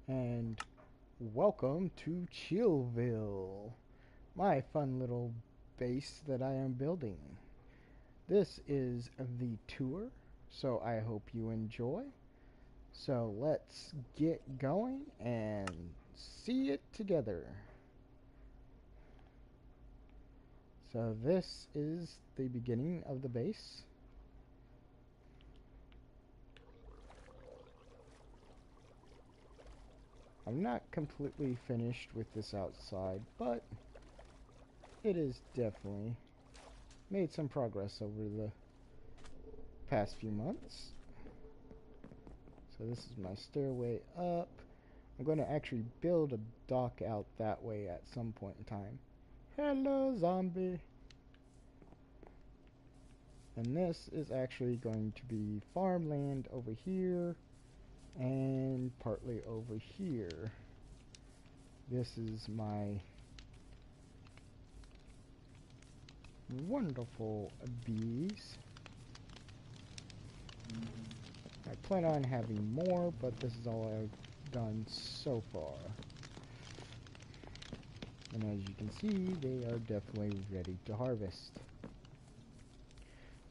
and welcome to Chilliville, my fun little base that I am building. This is the tour, so I hope you enjoy. So let's get going and see it together. So this is the beginning of the base. I'm not completely finished with this outside, but it is definitely made some progress over the past few months. So this is my stairway up. I'm going to actually build a dock out that way at some point in time. Hello, zombie. And this is actually going to be farmland over here and partly over here. This is my wonderful bees. I plan on having more, but this is all I've done so far. And as you can see, they are definitely ready to harvest.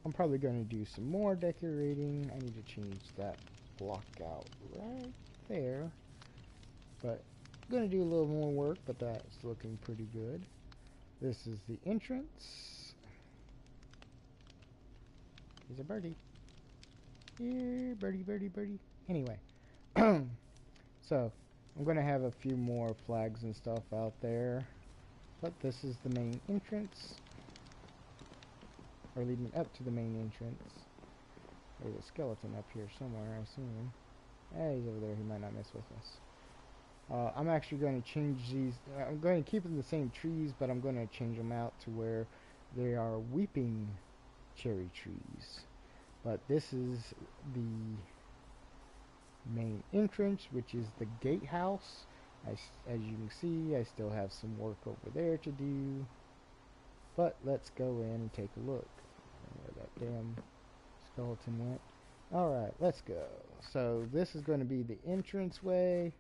I'm probably going to do some more decorating. I need to change that block out right there. But I'm going to do a little more work, but that's looking pretty good. This is the entrance. There's a birdie. Here, birdie, birdie, birdie. Anyway, so I'm going to have a few more flags and stuff out there. But this is the main entrance. Or leading up to the main entrance. There's a skeleton up here somewhere, I assume. Hey, he's over there. He might not mess with us. I'm actually going to change these. I'm going to keep them the same trees, but I'm going to change them out to where they are weeping cherry trees. But this is the main entrance, which is the gatehouse. As you can see, I still have some work over there to do. But let's go in and take a look. Where that damn skeleton went. Alright, let's go. So this is going to be the entranceway.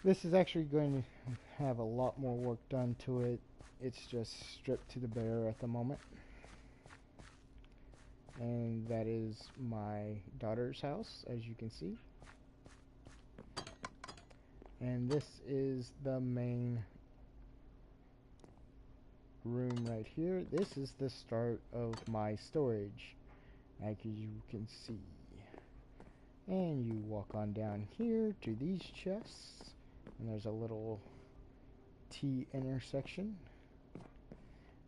This is actually going to have a lot more work done to it. It's just stripped to the bare at the moment. And that is my daughter's house, as you can see. And this is the main room right here. This is the start of my storage, as you can see. And you walk on down here to these chests, and there's a little T intersection.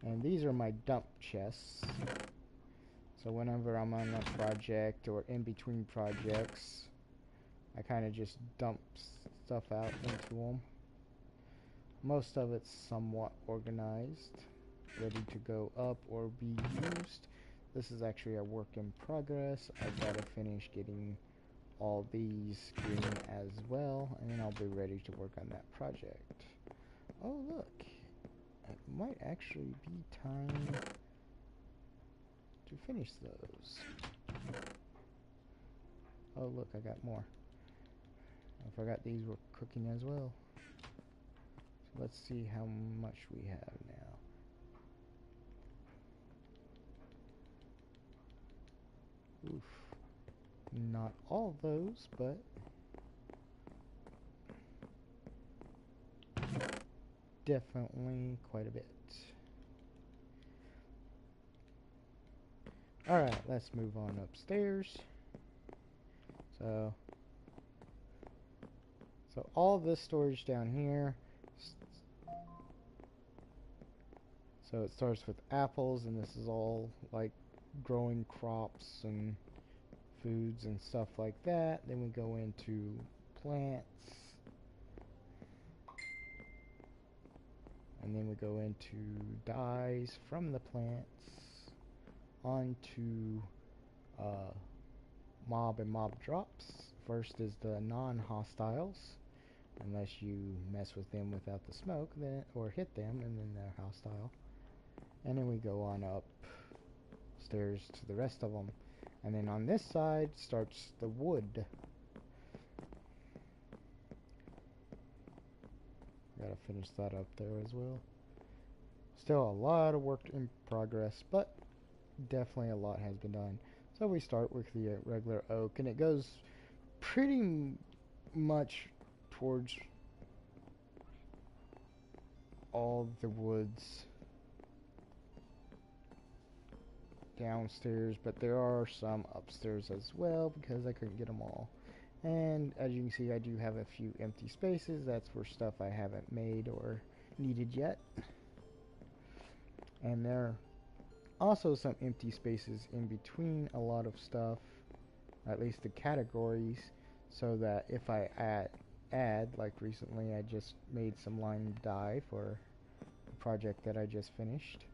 And these are my dump chests. So whenever I'm on a project or in between projects, I kind of just dump stuff out into them. Most of it's somewhat organized, ready to go up or be used. This is actually a work in progress. I've got to finish getting all these green as well, and then I'll be ready to work on that project. Oh look, it might actually be time to finish those. Oh look, I got more. I forgot these were cooking as well. So let's see how much we have now. Oof. Not all those, but definitely quite a bit. Alright, let's move on upstairs. So all this storage down here. So it starts with apples, and this is all like growing crops and foods and stuff like that. Then we go into plants. And then we go into dyes from the plants onto mob and mob drops. First is the non-hostiles, unless you mess with them without the smoke, then or hit them, and then they're hostile. And then we go on up stairs to the rest of them. And then on this side starts the wood. to finish that up there as well. Still a lot of work in progress, but definitely a lot has been done. So we start with the regular oak, and it goes pretty much towards all the woods downstairs, but there are some upstairs as well because I couldn't get them all. And as you can see, I do have a few empty spaces. That's for stuff I haven't made or needed yet. And there are also some empty spaces in between a lot of stuff, at least the categories, so that if I add, like recently I just made some lime dye for a project that I just finished.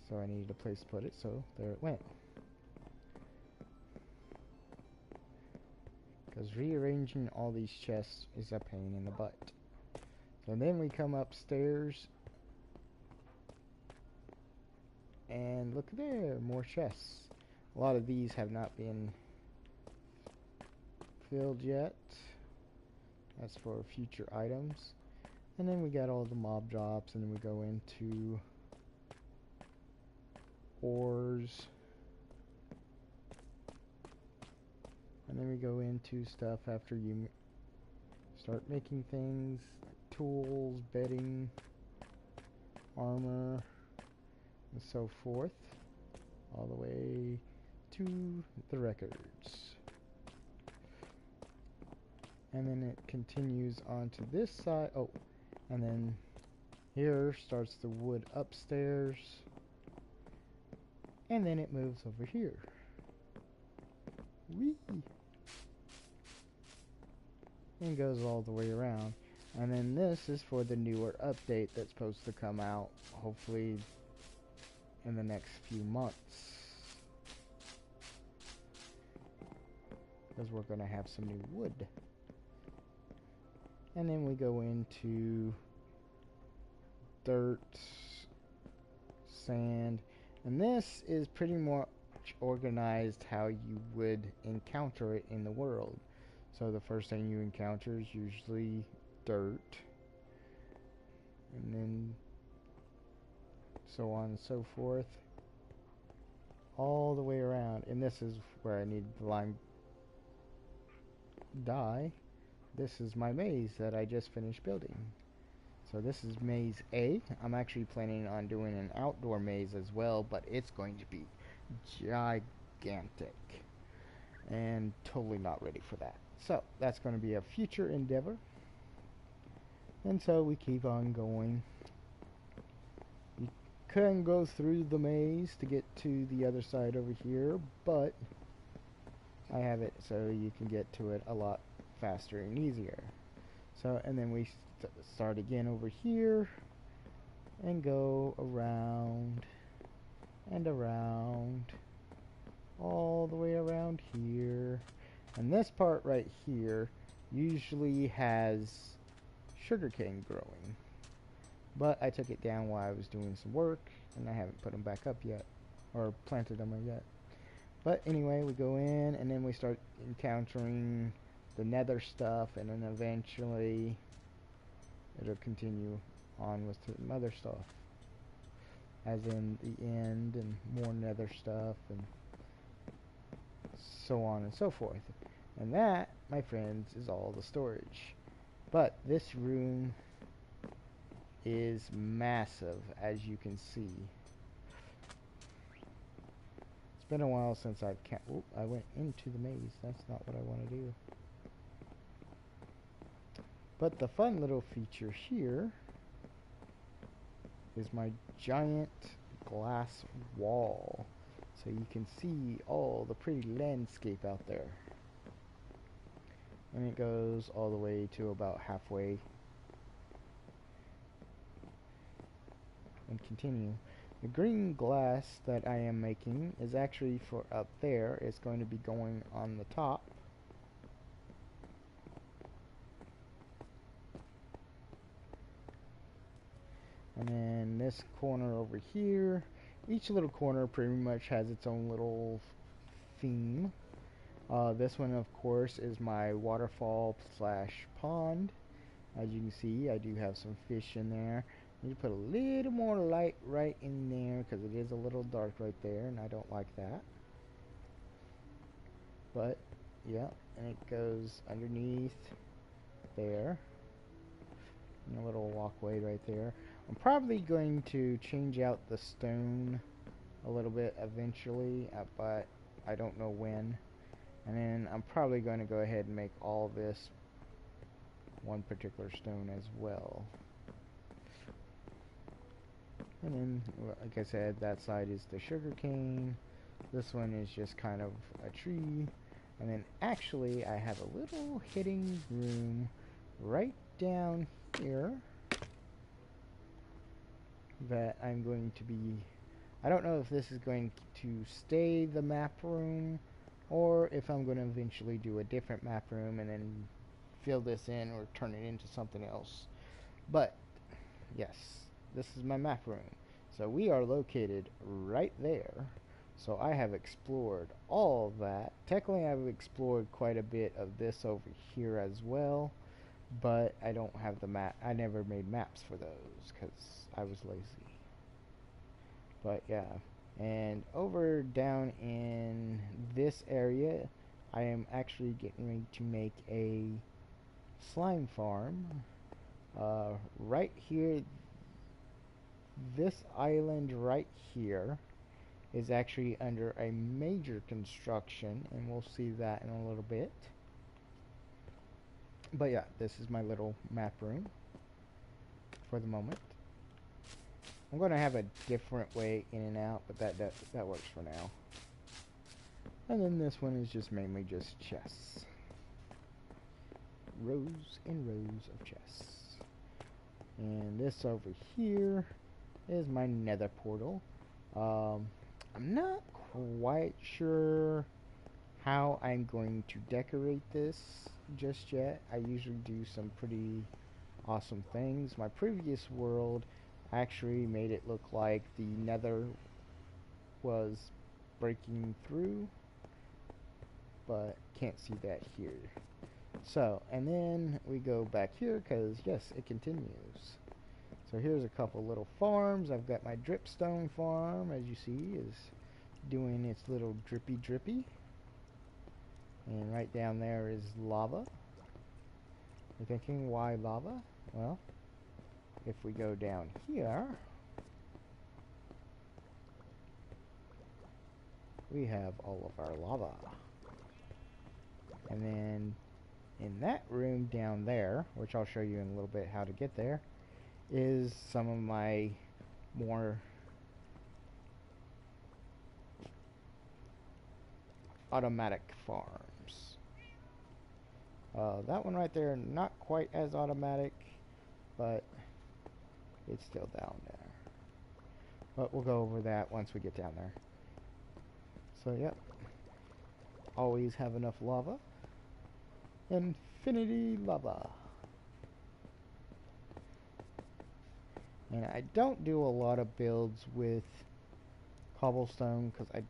So I needed a place to put it, so there it went. Because rearranging all these chests is a pain in the butt. So then we come upstairs, and look there, more chests. A lot of these have not been filled yet. That's for future items. And then we got all the mob drops, and then we go into ores. And then we go into stuff after you start making things, like tools, bedding, armor, and so forth, all the way to the records. And then it continues on to this side. Oh, and then here starts the wood upstairs, and then it moves over here. Whee! And goes all the way around. And then this is for the newer update that's supposed to come out hopefully in the next few months, because we're going to have some new wood. And then we go into dirt, sand, and this is pretty much organized how you would encounter it in the world. So the first thing you encounter is usually dirt, and then so on and so forth, all the way around. And this is where I need the lime dye. This is my maze that I just finished building. So this is maze A. I'm actually planning on doing an outdoor maze as well, but it's going to be gigantic, and totally not ready for that. So that's going to be a future endeavor. And so we keep on going. You can go through the maze to get to the other side over here, but I have it so you can get to it a lot faster and easier. So, and then we start again over here and go around and around, all the way around here. And this part right here usually has sugarcane growing, but I took it down while I was doing some work, and I haven't put them back up yet, or planted them yet. But anyway, we go in, and then we start encountering the nether stuff, and then eventually it'll continue on with some other stuff, as in the end, and more nether stuff, and so on and so forth. And that, my friends, is all the storage. But this room is massive, as you can see. It's been a while since I've I went into the maze. That's not what I want to do. But the fun little feature here is my giant glass wall, so you can see all the pretty landscape out there. And it goes all the way to about halfway and continue. The green glass that I am making is actually for up there. It's going to be going on the top. And then this corner over here, each little corner pretty much has its own little theme. This one, of course, is my waterfall slash pond. As you can see, I do have some fish in there. I need to put a little more light right in there because it is a little dark right there, and I don't like that. But, yeah, and it goes underneath there. And a little walkway right there. I'm probably going to change out the stone a little bit eventually, but I don't know when. And then I'm probably going to go ahead and make all this one particular stone as well. And then, like I said, that side is the sugar cane. This one is just kind of a tree. And then actually I have a little hidden room right down here that I'm going to be... I don't know if this is going to stay the map room or if I'm going to eventually do a different map room and then fill this in or turn it into something else. But yes, this is my map room. So we are located right there. So I have explored all of that. Technically I've explored quite a bit of this over here as well, but I don't have the map. I never made maps for those because I was lazy. But yeah, and over down in this area I am actually getting ready to make a slime farm. Right here, this island right here is actually under a major construction, and we'll see that in a little bit. But yeah, this is my little map room for the moment. I'm going to have a different way in and out, but that works for now. And then this one is just mainly just chests. Rows and rows of chests. And this over here is my nether portal. I'm not quite sure how I'm going to decorate this just yet. I usually do some pretty awesome things. My previous world actually made it look like the nether was breaking through, but can't see that here. So, and then we go back here because yes, it continues. So here's a couple little farms. I've got my dripstone farm, as you see, is doing its little drippy. And right down there is lava. You're thinking, why lava? Well, if we go down here, we have all of our lava. And then in that room down there, which I'll show you in a little bit how to get there, is some of my more automatic farms. That one right there, not quite as automatic, but it's still down there. But we'll go over that once we get down there. So, yep. Always have enough lava. Infinity lava. And I don't do a lot of builds with cobblestone because I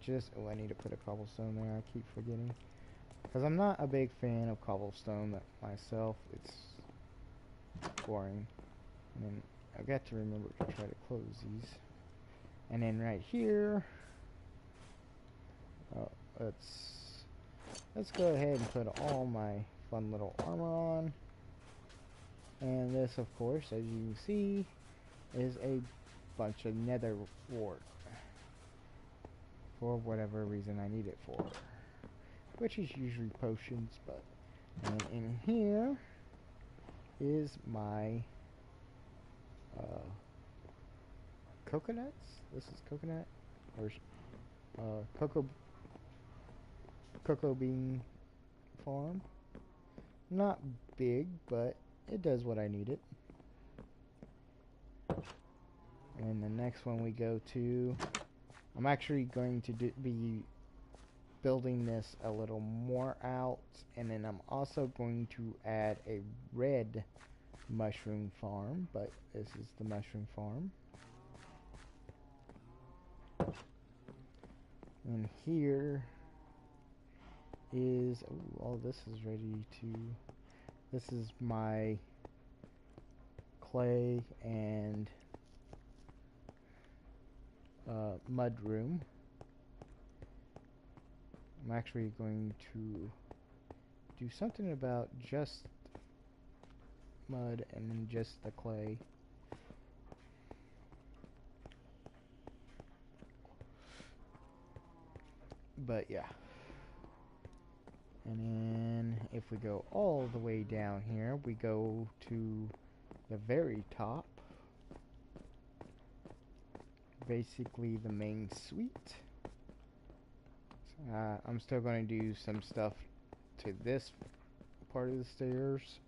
need to put a cobblestone there. I keep forgetting. Because I'm not a big fan of cobblestone myself. It's boring. And then I got to remember to try to close these. And then right here, let's go ahead and put all my fun little armor on. And this, of course, as you can see, is a bunch of nether wart for whatever reason I need it for, which is usually potions. But and in here is my coconuts. This is coconut or cocoa bean farm. Not big, but it does what I need it. And the next one we go to, I'm actually going to be building this a little more out, and then I'm also going to add a red mushroom farm, but this is the mushroom farm. And here is, oh, all this is ready to, this is my clay and mud room. I'm actually going to do something about just mud and just the clay. But yeah. And then if we go all the way down here, we go to the very top. Basically the main suite. I'm still going to do some stuff to this part of the stairs,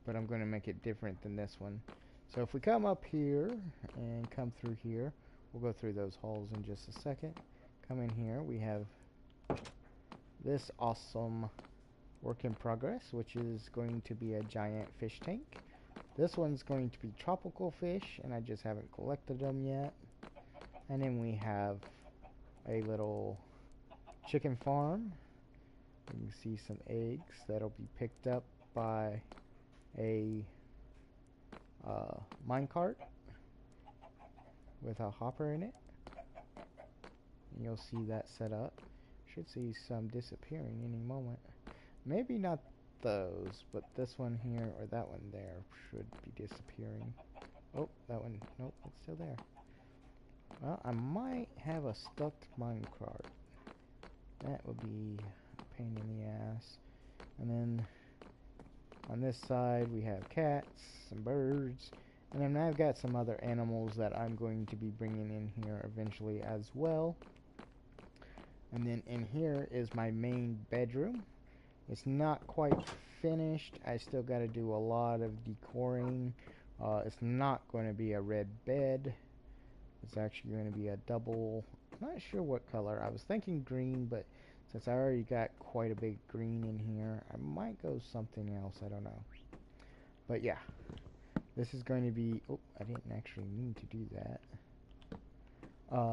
but I'm going to make it different than this one. So if we come up here and come through here, we'll go through those halls in just a second. Come in here, we have this awesome work in progress, which is going to be a giant fish tank. This one's going to be tropical fish, and I just haven't collected them yet. And then we have a little chicken farm. You can see some eggs that'll be picked up by a minecart with a hopper in it. And you'll see that set up. Should see some disappearing any moment. Maybe not those, but this one here or that one there should be disappearing. Oh, that one, nope, it's still there. Well, I might have a stuck minecart. That would be a pain in the ass. And then on this side we have cats, some birds, and then I've got some other animals that I'm going to be bringing in here eventually as well. And then in here is my main bedroom. It's not quite finished. I still got to do a lot of decoring. It's not going to be a red bed. It's actually going to be a double. I'm not sure what color. I was thinking green, but since I already got quite a big green in here, I might go something else. I don't know. But yeah, this is going to be. Oh, I didn't actually mean to do that.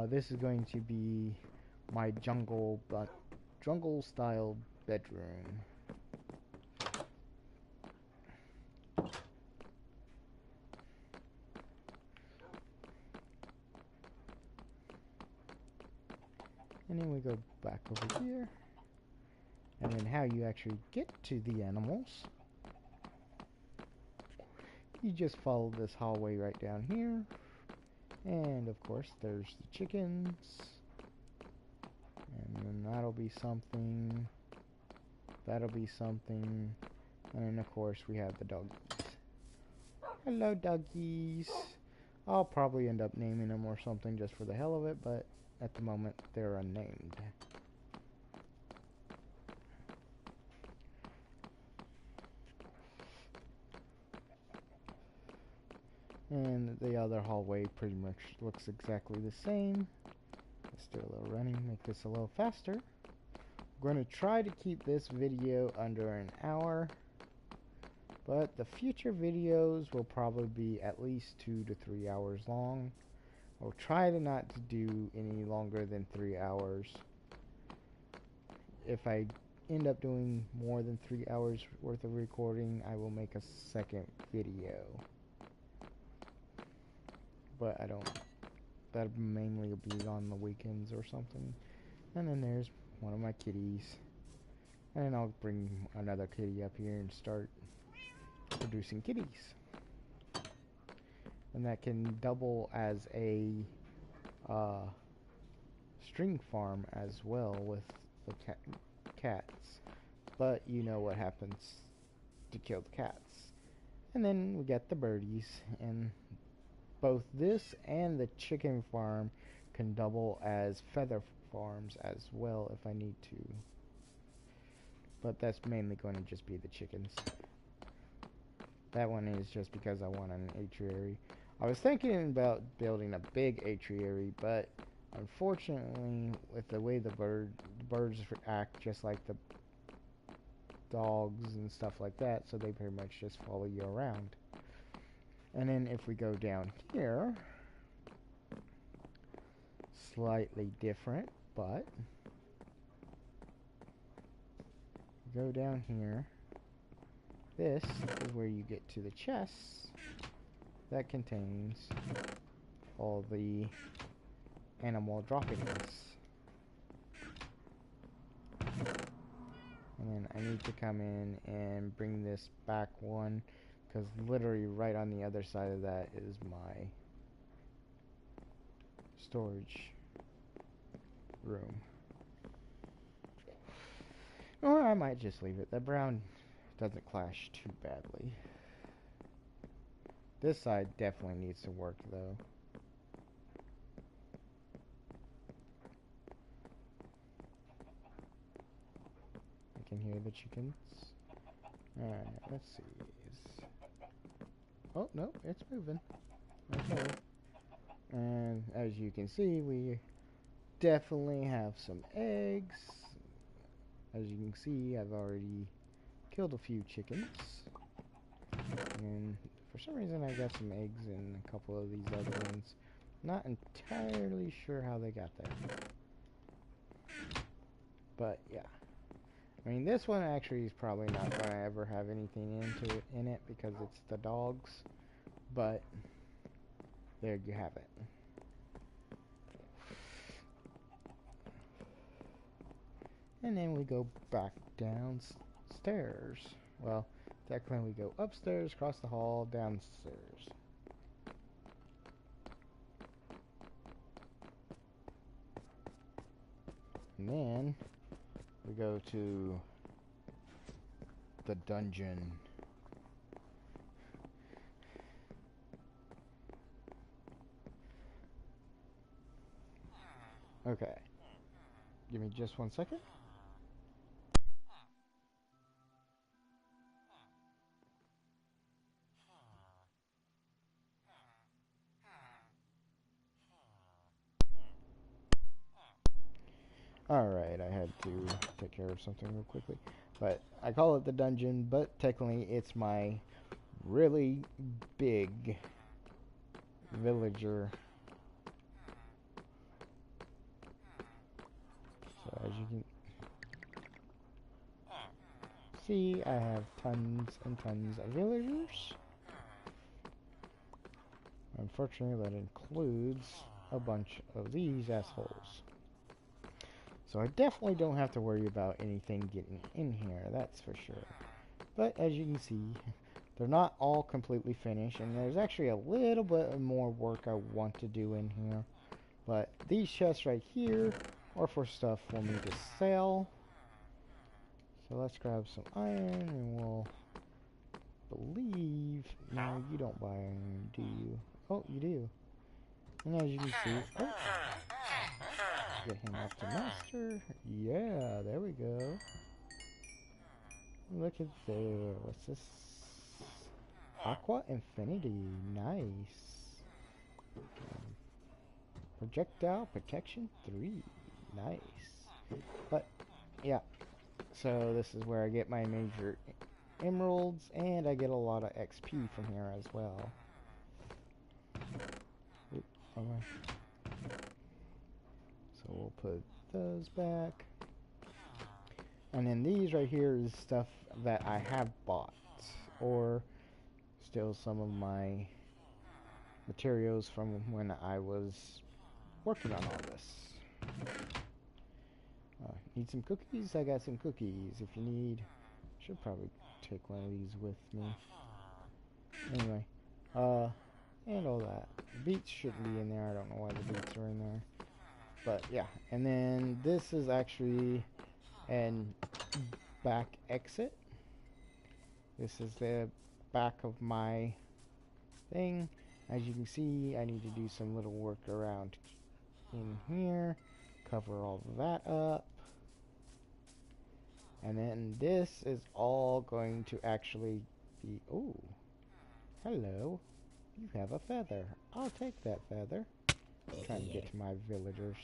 This is going to be my jungle style bedroom. And then we go back over here. And then how you actually get to the animals. You just follow this hallway right down here. And of course there's the chickens. And then that'll be something. That'll be something. And then of course we have the doggies. Hello doggies. I'll probably end up naming them or something just for the hell of it, but at the moment they're unnamed. And the other hallway pretty much looks exactly the same. Let's do a little running, make this a little faster. I'm going to try to keep this video under an hour, but the future videos will probably be at least 2 to 3 hours long. I'll try to not to do any longer than 3 hours. If I end up doing more than 3 hours worth of recording, I will make a second video. But I don't. That mainly will be on the weekends or something. And then there's one of my kitties. And I'll bring another kitty up here and start producing kitties. And that can double as a string farm as well with the cats. But you know what happens to kill the cats. And then we got the birdies, and both this and the chicken farm can double as feather farms as well if I need to. But that's mainly going to just be the chickens. That one is just because I want an apiary. I was thinking about building a big apiary, but unfortunately, with the way the birds act just like the dogs and stuff like that, so they pretty much just follow you around. And then if we go down here, slightly different, but go down here. This is where you get to the chests. that contains all the animal droppings. And then I need to come in and bring this back one, because literally right on the other side of that is my storage room. Or I might just leave it. The brown doesn't clash too badly. This side definitely needs to work though. I can hear the chickens. Alright, let's see. Oh, no, it's moving. Okay. And as you can see, we definitely have some eggs. As you can see, I've already killed a few chickens. And for some reason, I got some eggs in a couple of these other ones. Not entirely sure how they got there. But, yeah. I mean, this one actually is probably not going to ever have anything in it because it's the dogs. But, there you have it. And then we go back downstairs. Well, technically we go upstairs, across the hall, downstairs. And then we go to the dungeon. Okay. Give me just 1 second. Alright, I had to take care of something real quickly. But I call it the dungeon, but technically it's my really big villager. So as you can see, I have tons and tons of villagers. Unfortunately, that includes a bunch of these assholes. So I definitely don't have to worry about anything getting in here, that's for sure. But as you can see, they're not all completely finished, and there's actually a little bit more work I want to do in here. But these chests right here are for stuff for me to sell. So let's grab some iron, and we'll believe... No, you don't buy iron, do you? Oh, you do. And as you can see... Oh! Get him up to master. Yeah, there we go. Look at there. What's this? Aqua Infinity. Nice. Projectile Protection 3. Nice. But, yeah. So this is where I get my major emeralds, and I get a lot of XP from here as well. Oops, so we'll put those back. And then these right here is stuff that I have bought, or still some of my materials from when I was working on all this. Need some cookies? I got some cookies. If you need, should probably take one of these with me. Anyway, and all that. Beets shouldn't be in there. I don't know why the beets are in there. But yeah, and then this is actually an back exit. This is the back of my thing. As you can see, I need to do some little work around in here, cover all that up, and then this is all going to actually be... Oh, hello, you have a feather. I'll take that feather. I'm trying to get to my villagers.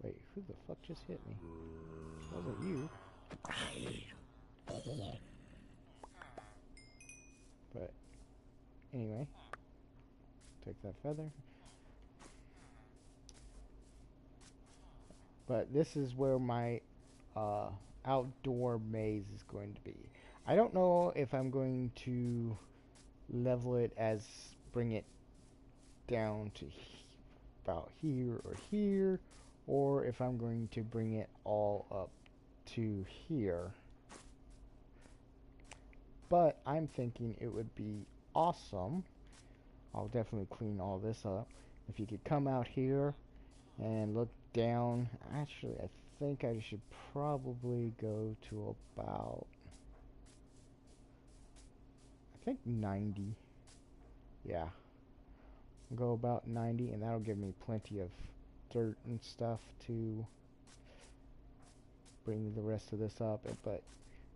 Wait, who the fuck just hit me? Wasn't you? But anyway, take that feather. But this is where my outdoor maze is going to be. I don't know if I'm going to level it as bring it down to about here or here, or if I'm going to bring it all up to here. But I'm thinking it would be awesome. I'll definitely clean all this up. If you could come out here and look down. Actually, I think I should probably go to about, I think 90. Yeah. Go about 90, and that'll give me plenty of dirt and stuff to bring the rest of this up. But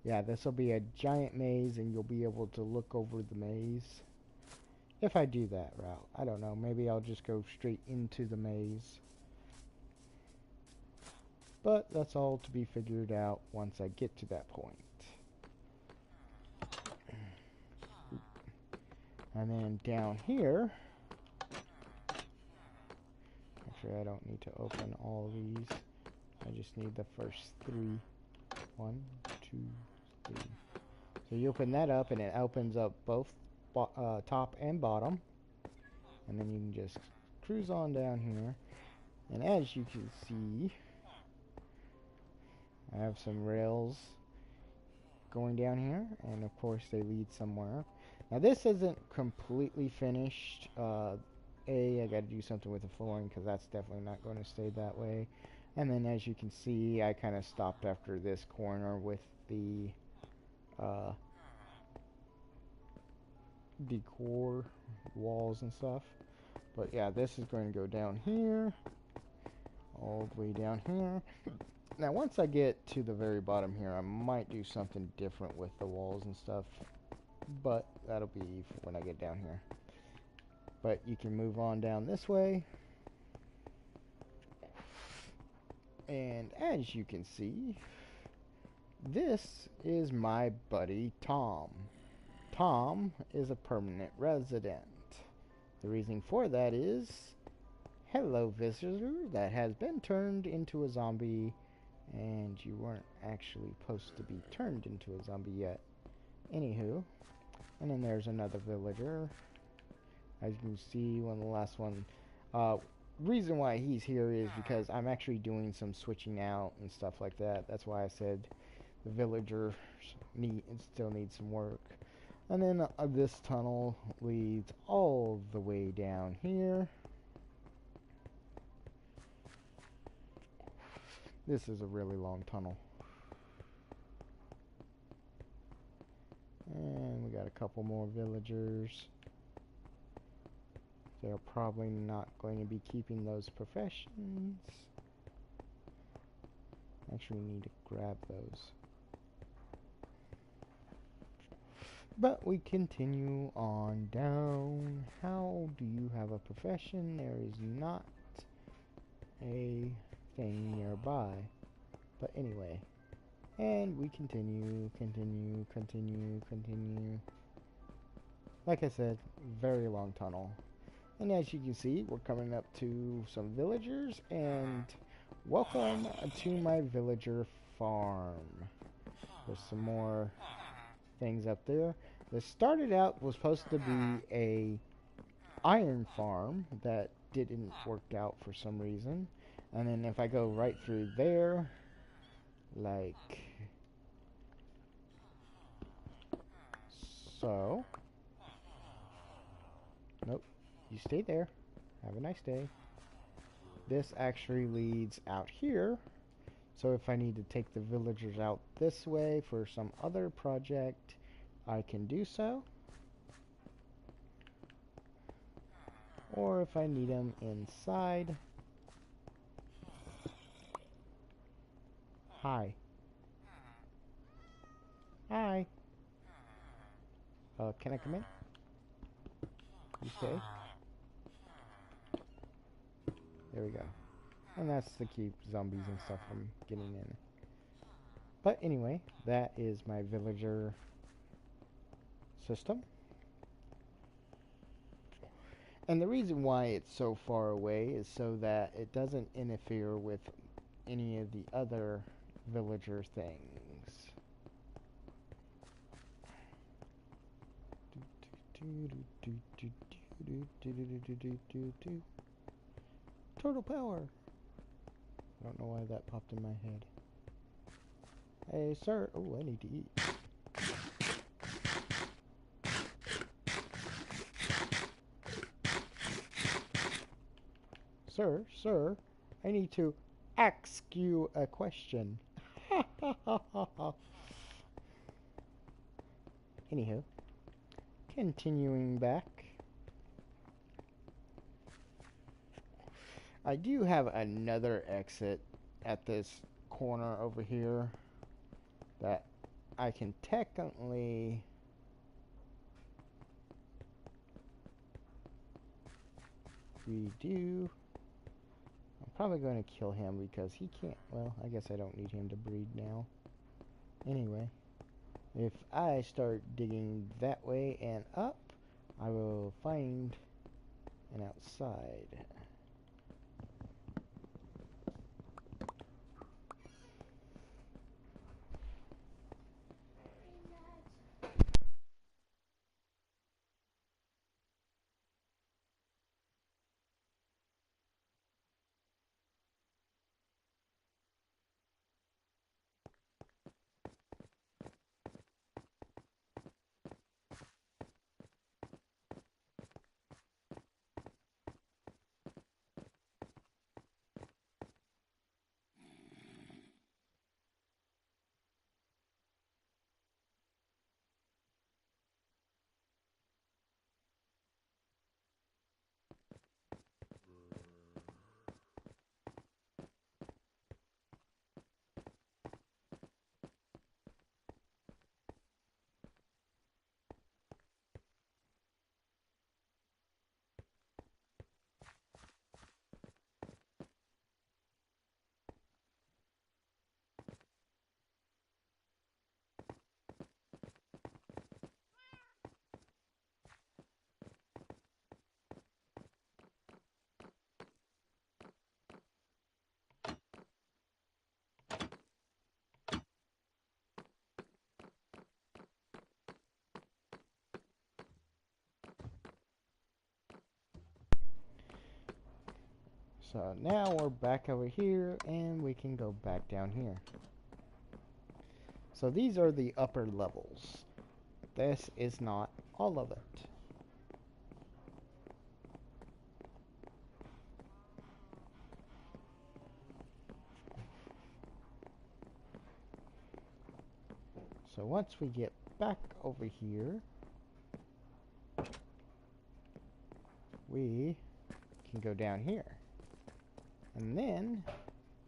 yeah, this will be a giant maze, and you'll be able to look over the maze. If I do that route, I don't know. Maybe I'll just go straight into the maze. But that's all to be figured out once I get to that point. And then down here, actually I don't need to open all these. I just need the first 3. 1, 2, 3. So you open that up and it opens up both top and bottom. And then you can just cruise on down here. And as you can see, I have some rails going down here, and of course they lead somewhere. Now this isn't completely finished. I got to do something with the flooring because that's definitely not going to stay that way. And then as you can see, I kind of stopped after this corner with the decor walls and stuff. But yeah, this is going to go down here, all the way down here. Now once I get to the very bottom here, I might do something different with the walls and stuff, but that'll be when I get down here. But you can move on down this way, and as you can see, this is my buddy Tom. Tom is a permanent resident. The reason for that is, hello visitor that has been turned into a zombie, and you weren't actually supposed to be turned into a zombie yet. Anywho, and then there's another villager. As you can see, one of the last one. Reason why he's here is because I'm actually doing some switching out and stuff like that. That's why I said the villagers still need some work. And then this tunnel leads all the way down here. This is a really long tunnel. And we got a couple more villagers. They're probably not going to be keeping those professions. Actually, we need to grab those. But we continue on down. How do you have a profession? There is not a thing nearby. But anyway. And we continue. Like I said, very long tunnel. And as you can see, we're coming up to some villagers, and welcome to my villager farm. There's some more things up there. This started out was supposed to be a iron farm that didn't work out for some reason. And then if I go right through there, like so. Nope. You stay there. Have a nice day. This actually leads out here. So if I need to take the villagers out this way for some other project, I can do so. Or if I need them inside. Hi. Hi. Can I come in? You stay? There we go. And that's to keep zombies and stuff from getting in. But anyway, that is my villager system. And the reason why it's so far away is so that it doesn't interfere with any of the other villager things. Turtle power. I don't know why that popped in my head. Hey, sir. Oh, I need to eat. Sir, I need to ask you a question. Anywho, continuing back. I do have another exit at this corner over here that I can technically redo. I'm probably going to kill him because he can't. Well, I guess I don't need him to breed now. Anyway, if I start digging that way and up, I will find an outside. So now we're back over here and we can go back down here. So these are the upper levels. This is not all of it. So once we get back over here, we can go down here. And then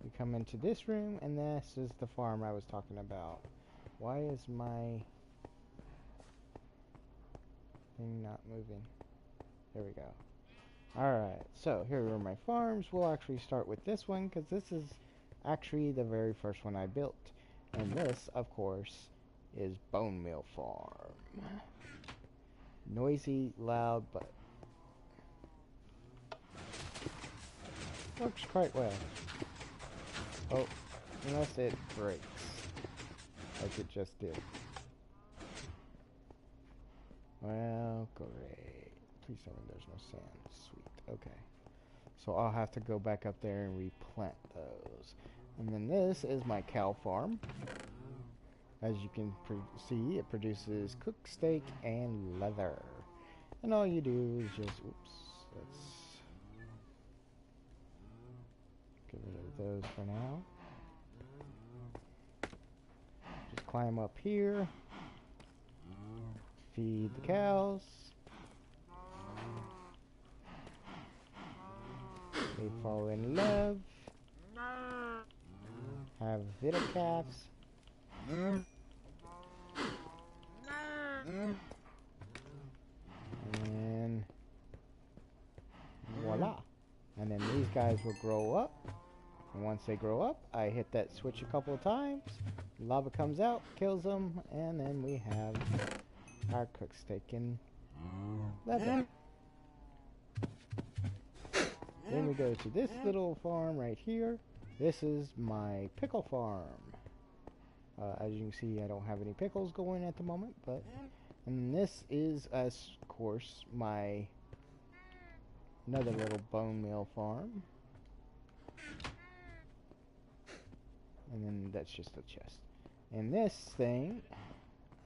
we come into this room, and this is the farm I was talking about. Why is my thing not moving? There we go. Alright, so here are my farms. We'll actually start with this one, because this is actually the very first one I built. And this, of course, is Bone Mill Farm. Noisy, loud, but works quite well. Oh, unless it breaks, like it just did. Well, great. Please tell me there's no sand. Sweet. Okay. So I'll have to go back up there and replant those. And then this is my cow farm. As you can see, it produces cooked steak and leather. And all you do is just, oops, let's get rid of those for now. Just climb up here, feed the cows. They fall in love. Have little calves. And voila. And then these guys will grow up. And once they grow up, I hit that switch a couple of times. Lava comes out, kills them, and then we have our cooked steak and leather. Then we go to this little farm right here. This is my pickle farm. As you can see, I don't have any pickles going at the moment, but... And this is, of course, my another little bone meal farm. And then that's just a chest. And this thing,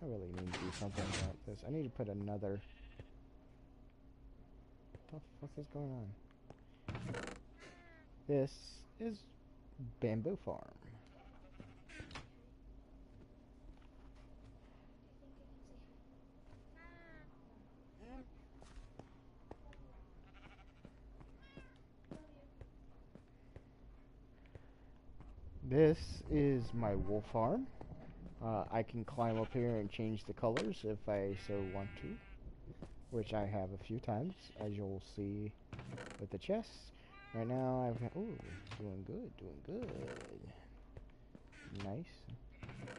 I really need to do something about this. I need to put another... What the fuck is going on? This is bamboo farm. This is my wool farm. I can climb up here and change the colors if I so want to, which I have a few times, as you'll see with the chests. Right now I've got, ooh, doing good. Nice.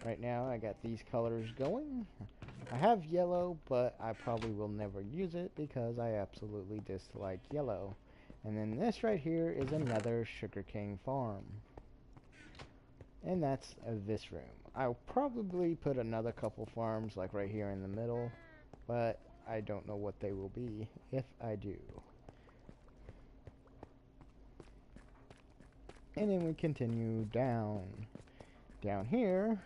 Right now I got these colors going. I have yellow, but I probably will never use it because I absolutely dislike yellow. And then this right here is another sugarcane farm. And that's this room. I'll probably put another couple farms like right here in the middle, but I don't know what they will be if I do. And then we continue down. Down here,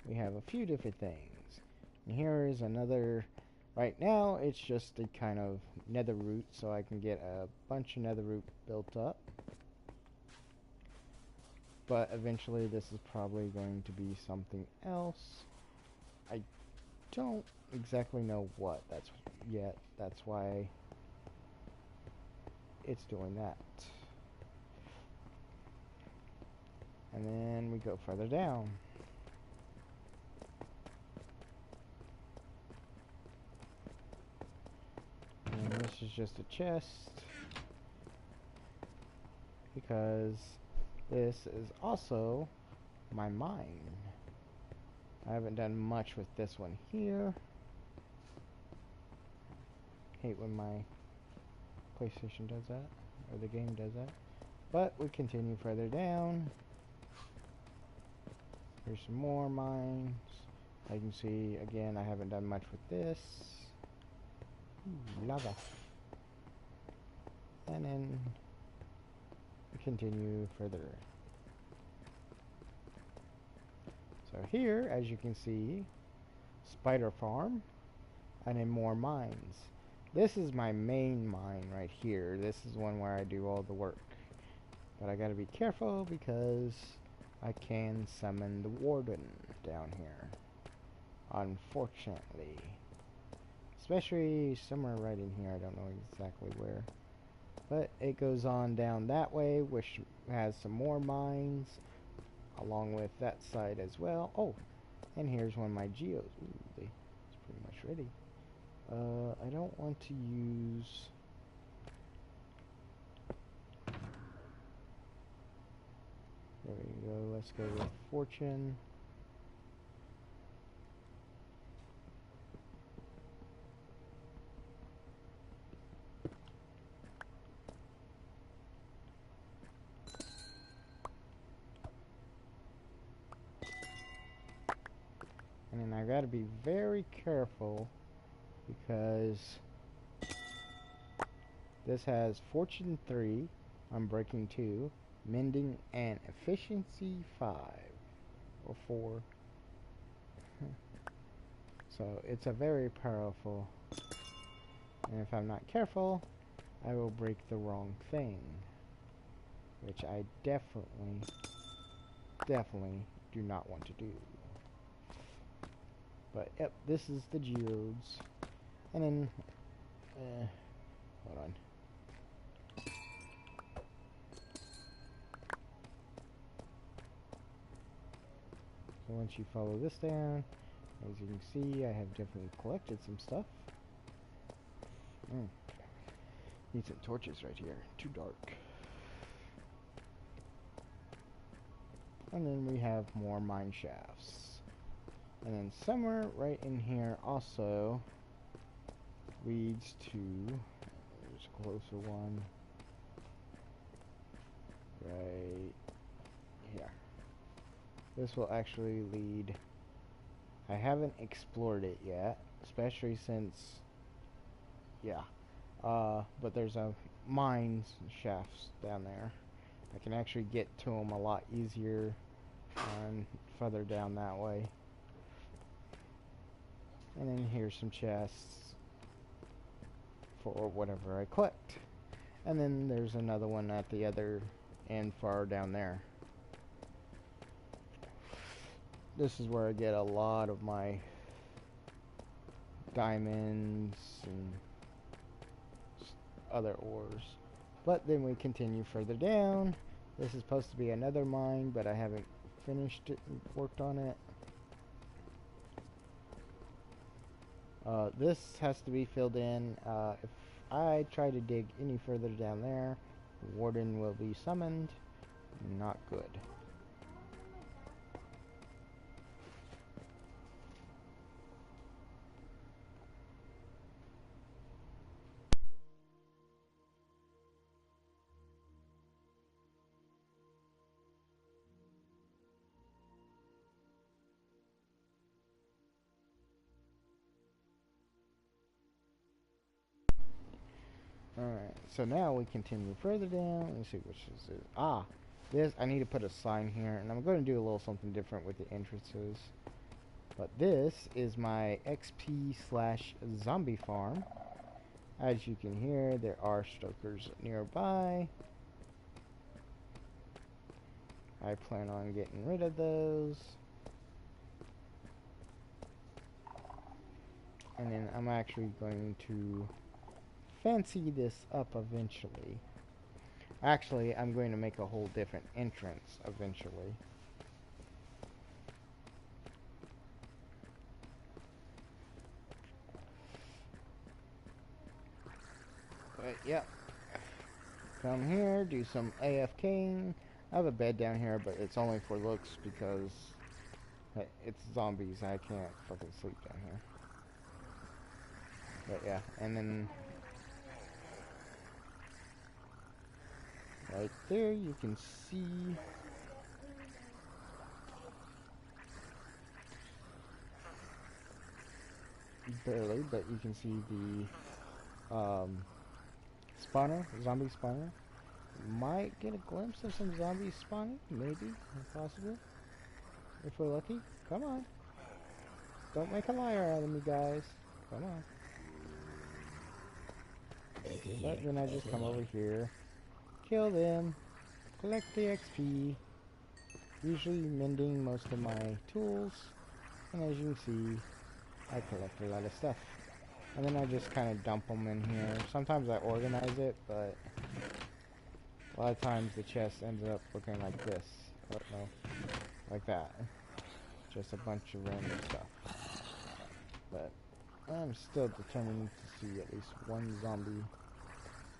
we have a few different things. And here is another, right now it's just a kind of nether root, so I can get a bunch of nether root built up. But eventually this is probably going to be something else. I don't exactly know what that's yet. That's why it's doing that. And then we go further down. And this is just a chest, because this is also my mine. I haven't done much with this one here. Hate when my PlayStation does that, or the game does that. But we continue further down. Here's some more mines. I can see, again, I haven't done much with this. Ooh, lava. And then we continue further. So here, as you can see, spider farm, and then more mines. This is my main mine right here. This is one where I do all the work. But I gotta be careful because I can summon the warden down here, unfortunately. Especially somewhere right in here, I don't know exactly where. But it goes on down that way, which has some more mines, along with that side as well. Oh, and here's one of my geos. Ooh, it's pretty much ready. I don't want to use... There we go, let's go with fortune. And then I gotta be very careful because this has fortune 3, unbreaking 2, mending, and efficiency 5 or 4. So it's a very powerful, and if I'm not careful, I will break the wrong thing, which I definitely do not want to do. But yep, this is the geodes. And then hold on. So once you follow this down, as you can see, I have definitely collected some stuff. Need some torches right here. Too dark. And then we have more mine shafts. And then somewhere right in here also leads to, there's a closer one right here. This will actually lead, I haven't explored it yet, especially since yeah. But there's a mine shafts down there. I can actually get to them a lot easier and further down that way. And then here's some chests for whatever I collect. And then there's another one at the other end far down there. This is where I get a lot of my diamonds and other ores. But then we continue further down. This is supposed to be another mine, but I haven't finished it and worked on it. This has to be filled in. If I try to dig any further down there, the warden will be summoned. Not good. Alright, so now we continue further down. Let's see which is it. Ah, this, I need to put a sign here, and I'm going to do a little something different with the entrances. But this is my XP slash zombie farm. As you can hear, there are stokers nearby. I plan on getting rid of those. And then I'm actually going to fancy this up eventually. Actually, I'm going to make a whole different entrance eventually. But yep. Come here, do some AFKing. I have a bed down here, but it's only for looks because it's zombies. I can't fucking sleep down here. But yeah, and then right there you can see barely, but you can see the spawner, zombie spawner. Might get a glimpse of some zombies spawning, maybe, possibly, if we're lucky. Come on, don't make a liar out of me, guys. Come on. But then I just come over here, kill them, collect the XP, usually mending most of my tools, and as you can see, I collect a lot of stuff. And then I just kind of dump them in here. Sometimes I organize it, but a lot of times the chest ends up looking like this. Oh, no, like that. Just a bunch of random stuff. But I'm still determined to see at least one zombie.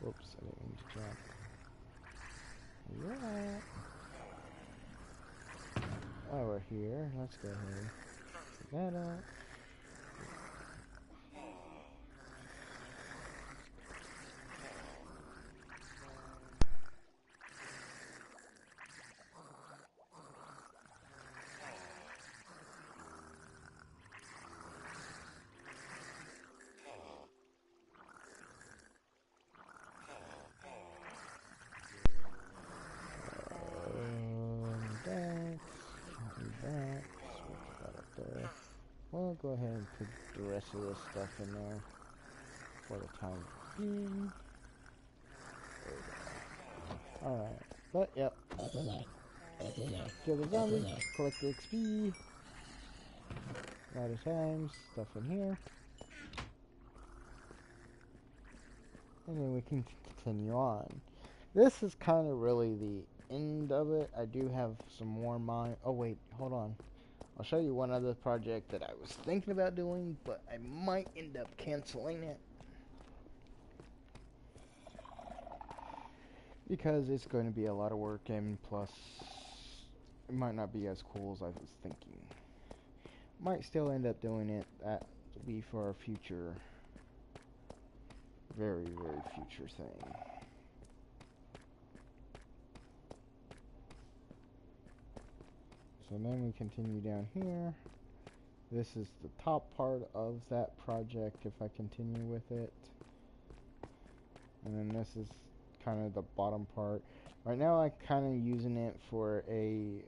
Whoops, I didn't mean to jump. Yeah. While we're here, let's go ahead and pick that up. We'll go ahead and put the rest of this stuff in there for the time being. Alright, but yep. Kill the zombies, collect the XP. A lot of times, stuff in here. And then we can continue on. This is kind of really the end of it. I do have some more mine. Oh wait, hold on. I'll show you one other project that I was thinking about doing, but I might end up canceling it. Because it's going to be a lot of work, and plus, it might not be as cool as I was thinking. Might still end up doing it. That will be for a future, very, very future thing. So then we continue down here. This is the top part of that project if I continue with it. And then this is kind of the bottom part. Right now I'm kind of using it for a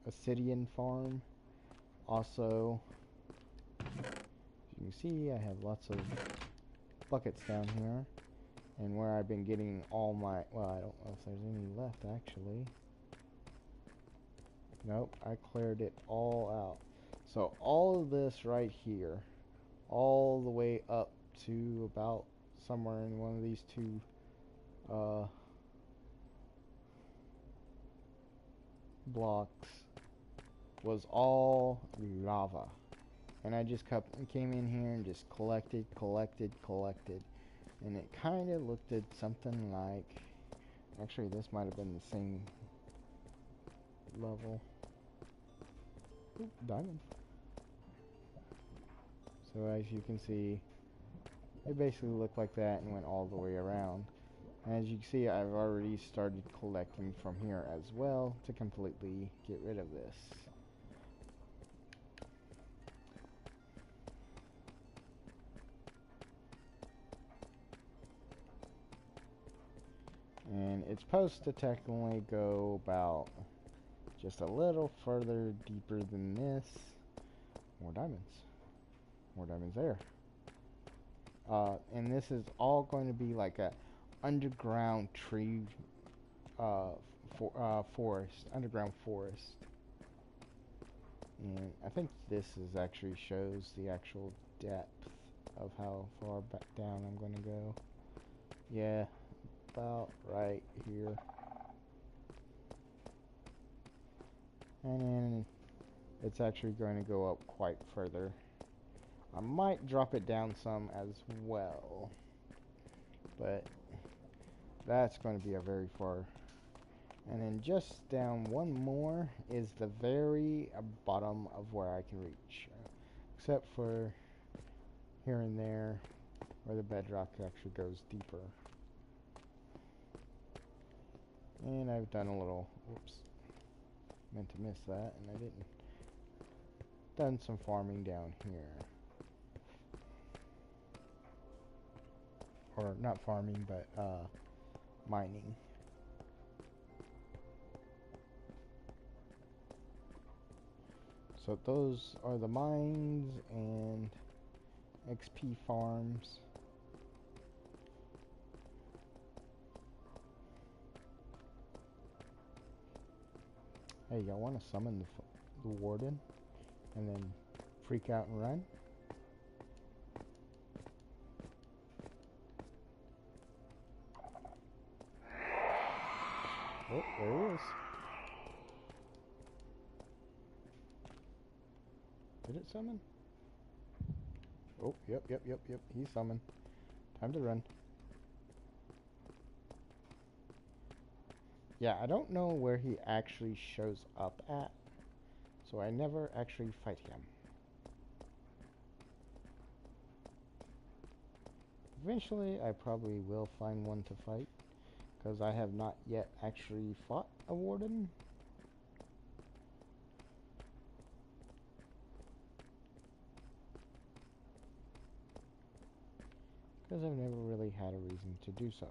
obsidian farm. Also, as you can see, I have lots of buckets down here. And where I've been getting all my... Well, I don't know if there's any left, actually. Nope, I cleared it all out. So all of this right here, all the way up to about somewhere in one of these two blocks, was all lava. And I just came in here and just collected. And it kind of looked at something like... Actually, this might have been the same level. Ooh, diamond. So as you can see, it basically looked like that and went all the way around. And as you can see, I've already started collecting from here as well to completely get rid of this. And it's supposed to technically go about just a little further deeper than this. More diamonds. More diamonds there. And this is all going to be like a underground tree forest, underground forest. And I think this is actually shows the actual depth of how far back down I'm going to go. Yeah, about right here. And then it's actually going to go up quite further. I might drop it down some as well, but that's going to be a very far. And then just down one more is the very bottom of where I can reach, except for here and there where the bedrock actually goes deeper. And I've done a little, whoops, meant to miss that, and I didn't. Done some farming down here. Or not farming, but mining. So those are the mines and XP farms. Hey, y'all want to summon the warden and then freak out and run? Oh, there he is. Did it summon? Oh, yep. He's summoned. Time to run. Yeah, I don't know where he actually shows up at, so I never actually fight him. Eventually, I probably will find one to fight, because I have not yet actually fought a warden. Because I've never really had a reason to do so.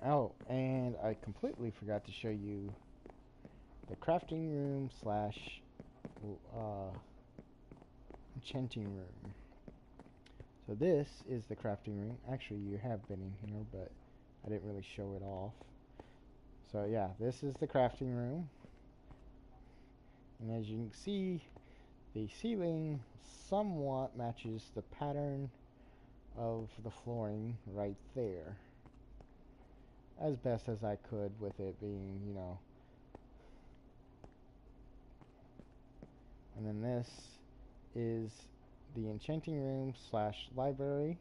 Oh, and I completely forgot to show you the crafting room slash enchanting room. So this is the crafting room. Actually, you have been in here, but I didn't really show it off. So yeah, this is the crafting room. And as you can see, the ceiling somewhat matches the pattern of the flooring right there. As best as I could with it being, you know. And then this is the enchanting room slash library.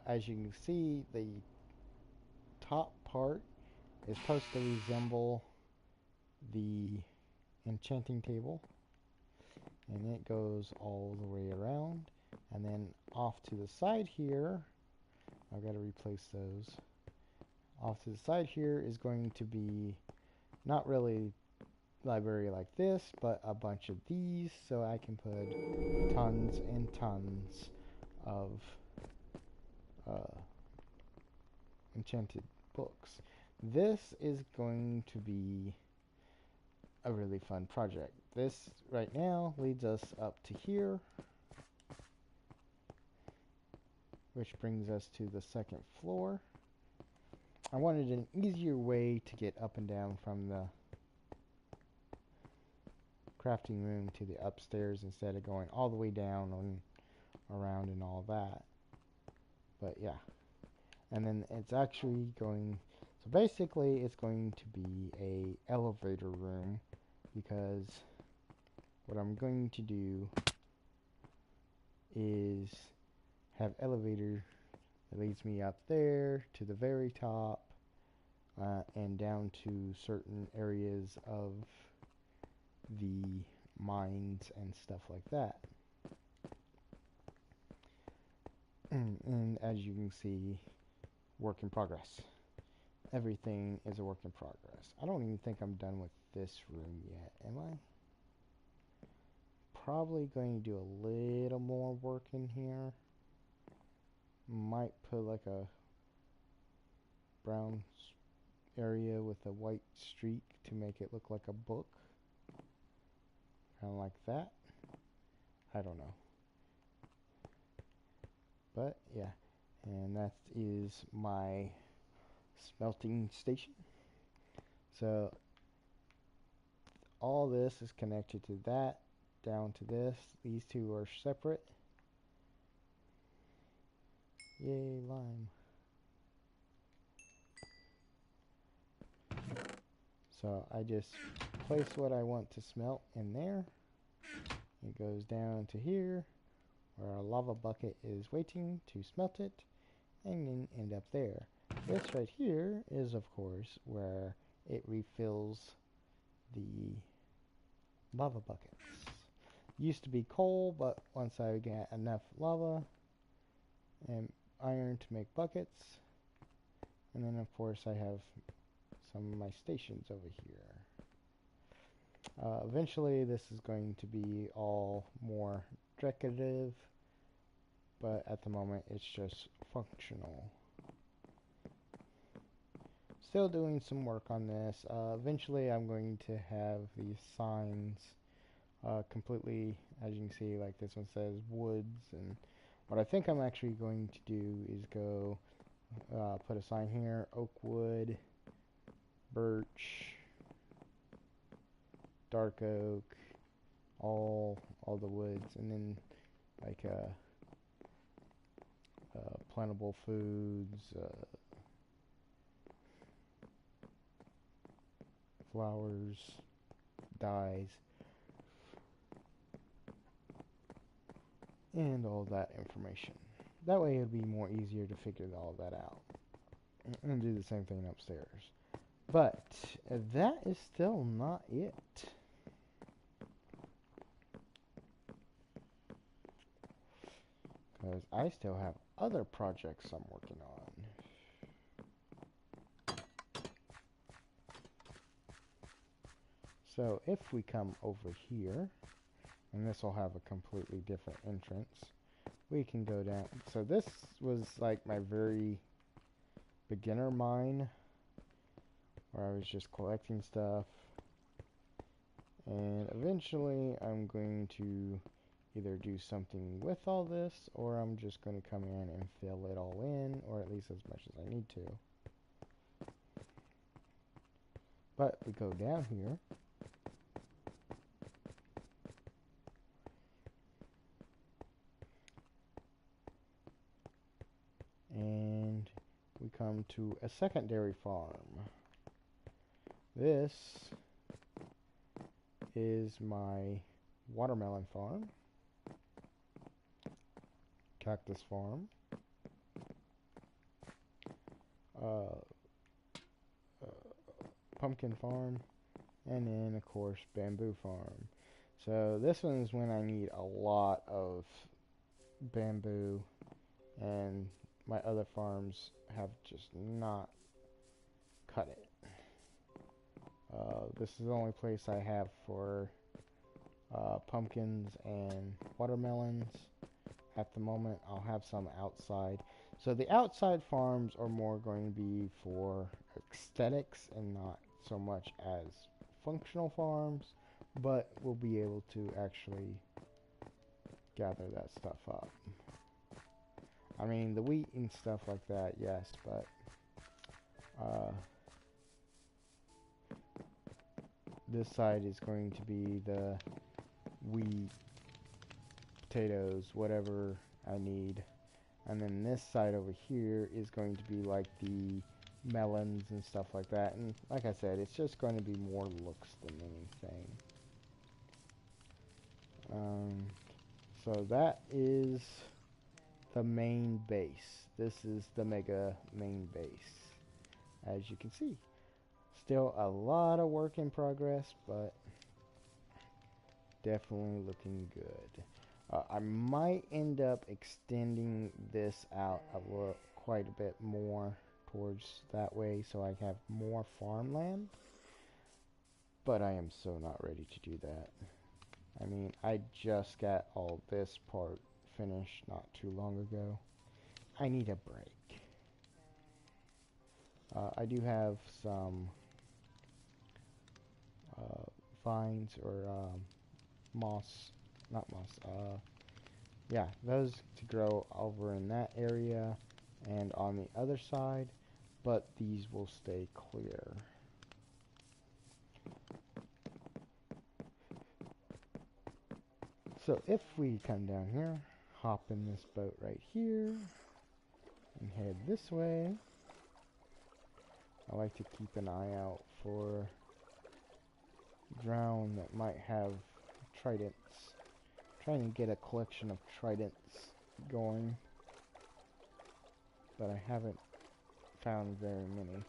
As you can see, the top part is supposed to resemble the enchanting table. And it goes all the way around. And then off to the side here, I've got to replace those. Off to the side here is going to be not really library like this, but a bunch of these, so I can put tons and tons of enchanted books. This is going to be a really fun project. This right now leads us up to here, which brings us to the second floor. I wanted an easier way to get up and down from the crafting room to the upstairs instead of going all the way down and around and all that. But yeah. And then it's actually going, so basically it's going to be a elevator room, because what I'm going to do is have elevator that leads me up there to the very top, and down to certain areas of the mines and stuff like that. And as you can see, work in progress. Everything is a work in progress. I don't even think I'm done with this room yet, am I? Probably going to do a little more work in here. Might put like a brown area with a white streak to make it look like a book. Kind of like that. I don't know. But yeah, and that is my smelting station. So all this is connected to that, down to this. These two are separate. Yay, lime. So I just place what I want to smelt in there. It goes down to here, where our lava bucket is waiting to smelt it, and then end up there. This right here is, of course, where it refills the lava buckets. Used to be coal, but once I got enough lava and iron to make buckets, and then of course I have some of my stations over here. Eventually this is going to be all more decorative, but at the moment it's just functional. Still doing some work on this. Eventually I'm going to have these signs completely, as you can see, like this one says woods, and what I think I'm actually going to do is go put a sign here: oak wood, birch, dark oak, all the woods, and then like plantable foods, flowers, dyes, and all that information. That way it'll be more easier to figure all that out and do the same thing upstairs. But that is still not it. Because I still have other projects I'm working on. So if we come over here, and this will have a completely different entrance, we can go down. So this was like my very beginner mine, where I was just collecting stuff, and eventually I'm going to either do something with all this, or I'm just going to come in and fill it all in, or at least as much as I need to. But we go down here, and we come to a secondary farm. This is my watermelon farm, cactus farm, pumpkin farm, and then of course bamboo farm. So this one is when I need a lot of bamboo, and my other farms have just not cut it. This is the only place I have for pumpkins and watermelons. At the moment, I'll have some outside. So the outside farms are more going to be for aesthetics and not so much as functional farms, but we'll be able to actually gather that stuff up. I mean, the wheat and stuff like that, yes, but this side is going to be the wheat, potatoes, whatever I need. And then this side over here is going to be like the melons and stuff like that. And like I said, it's just going to be more looks than anything. So that is the main base. This is the mega main base. As you can see, still a lot of work in progress, but definitely looking good. I might end up extending this out quite a bit more towards that way so I have more farmland, but I am so not ready to do that. I mean, I just got all this part finished not too long ago. I need a break. I do have some vines or moss, not moss, yeah, those to grow over in that area and on the other side, but these will stay clear. So if we come down here, hop in this boat right here, and head this way. I like to keep an eye out for drown that might have tridents. Trying to get a collection of tridents going, but I haven't found very many.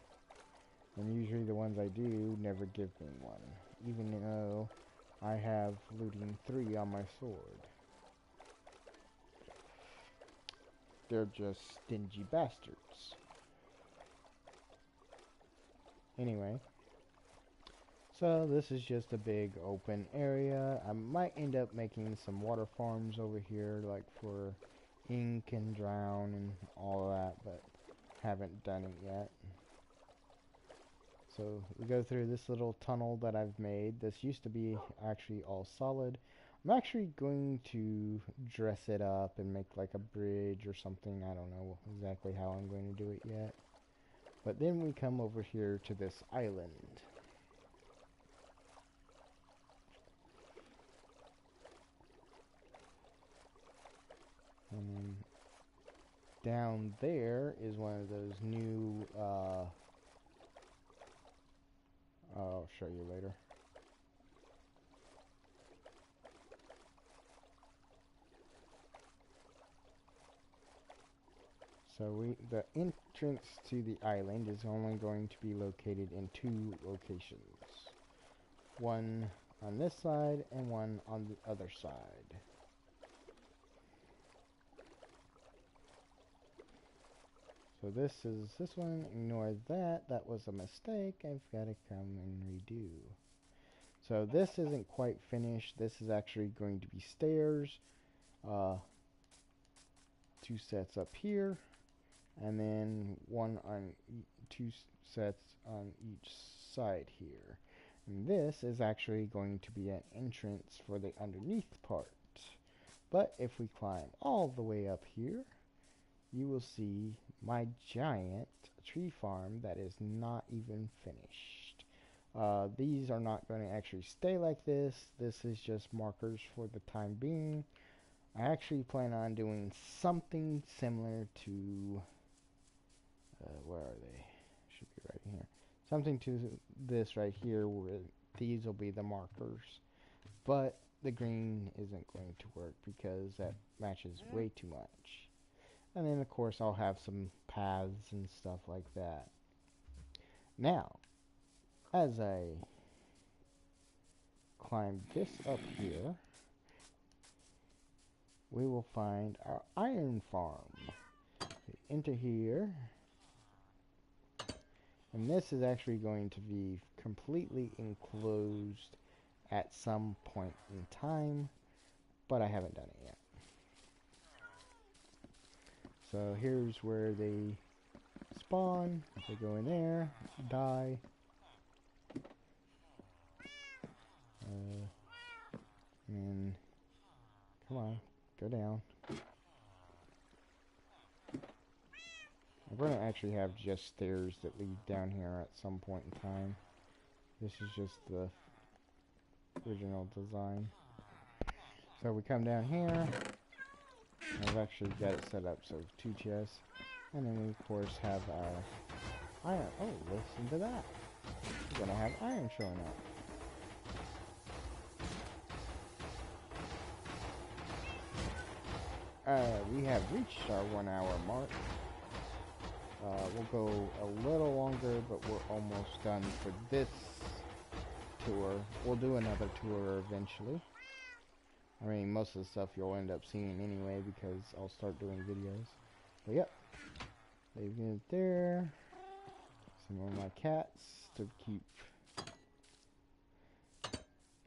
And usually the ones I do never give me one, even though I have looting 3 on my sword. They're just stingy bastards. Anyway, so this is just a big open area. I might end up making some water farms over here, like for ink and drown and all of that, but haven't done it yet. So we go through this little tunnel that I've made. This used to be actually all solid. I'm actually going to dress it up and make like a bridge or something. I don't know exactly how I'm going to do it yet. But then we come over here to this island. And then down there is one of those new, I'll show you later. So the entrance to the island is only going to be located in 2 locations. One on this side and one on the other side. So this is this one, ignore that, that was a mistake, I've got to come and redo. So this isn't quite finished, this is actually going to be stairs, 2 sets up here, and then 2 sets on each side here. And this is actually going to be an entrance for the underneath part. But if we climb all the way up here, you will see my giant tree farm that is not even finished. These are not going to actually stay like this. This is just markers for the time being. I actually plan on doing something similar to, where are they? Should be right here. Something to this right here where these will be the markers. But the green isn't going to work because that matches way too much. And then, of course, I'll have some paths and stuff like that. Now, as I climb this up here, we will find our iron farm. Enter here. And this is actually going to be completely enclosed at some point in time, but I haven't done it yet. So here's where they spawn. They go in there, die. And come on, go down. I'm going to actually have just stairs that lead down here at some point in time. This is just the original design. So we come down here. I've actually got it set up so 2 chests. And then we of course have our iron. Oh, listen to that. We're going to have iron showing up. We have reached our 1 hour mark. We'll go a little longer, but we're almost done for this tour. We'll do another tour eventually. I mean, most of the stuff you'll end up seeing anyway because I'll start doing videos. But yep, leave it there. Some of my cats to keep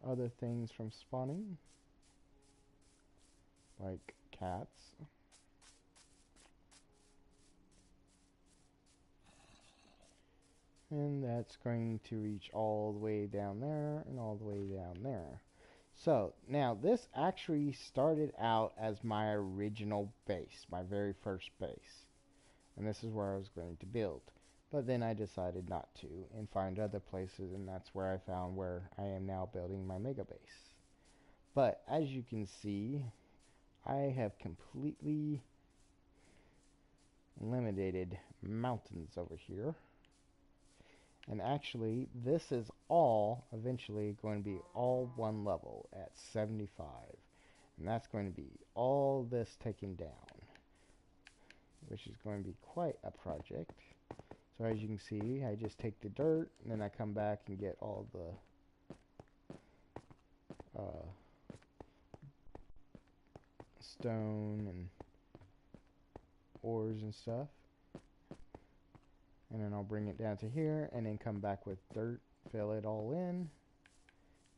other things from spawning, like cats. And that's going to reach all the way down there and all the way down there. So, now this actually started out as my original base, my very first base. And this is where I was going to build. But then I decided not to and find other places, and that's where I found where I am now building my mega base. But as you can see, I have completely eliminated mountains over here. And actually, this is all eventually going to be all one level at 75. And that's going to be all this taken down, which is going to be quite a project. So as you can see, I just take the dirt, and then I come back and get all the stone and ores and stuff. And then I'll bring it down to here, and then come back with dirt, fill it all in,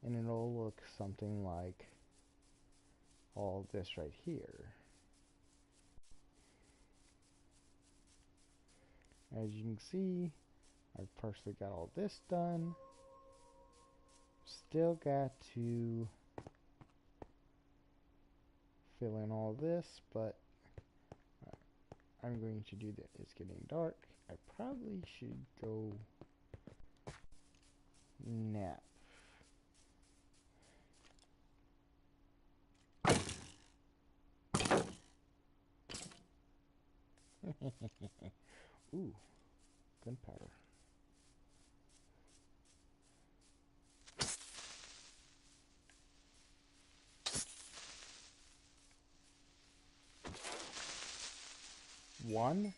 and it'll look something like all this right here. As you can see, I've partially got all this done. Still got to fill in all this, but I'm going to do that. It's getting dark. I probably should go nap. Ooh, gunpowder. One?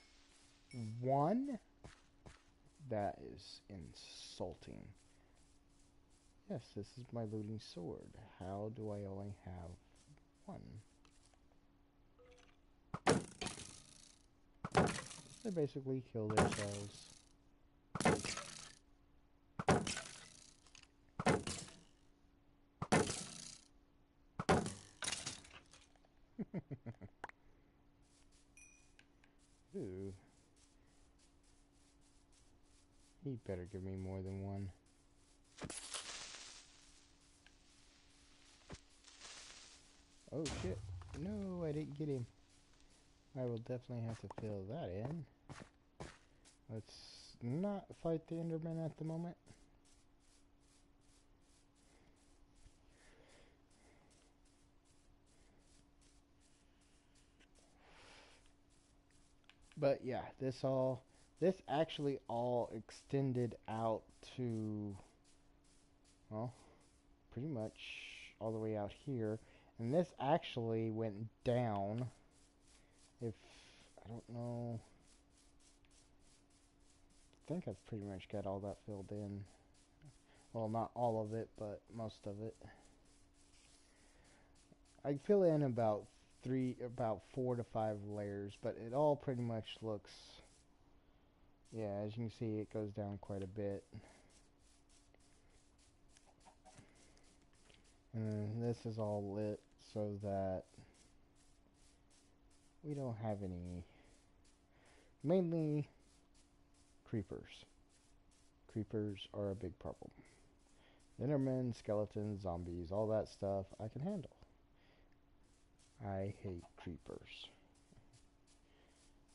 That is insulting. Yes, this is my looting sword. How do I only have one? They basically kill themselves. Ooh. He better give me more than one. Oh shit. No, I didn't get him. I will definitely have to fill that in. Let's not fight the Enderman at the moment. But yeah, this actually all extended out to, well, pretty much all the way out here. And this actually went down, if, I don't know, I think I've pretty much got all that filled in. Well, not all of it, but most of it. I fill in about 4 to 5 layers, but it all pretty much looks, yeah, as you can see, it goes down quite a bit. And this is all lit so that we don't have any, mainly creepers. Creepers are a big problem. Endermen, skeletons, zombies, all that stuff I can handle. I hate creepers.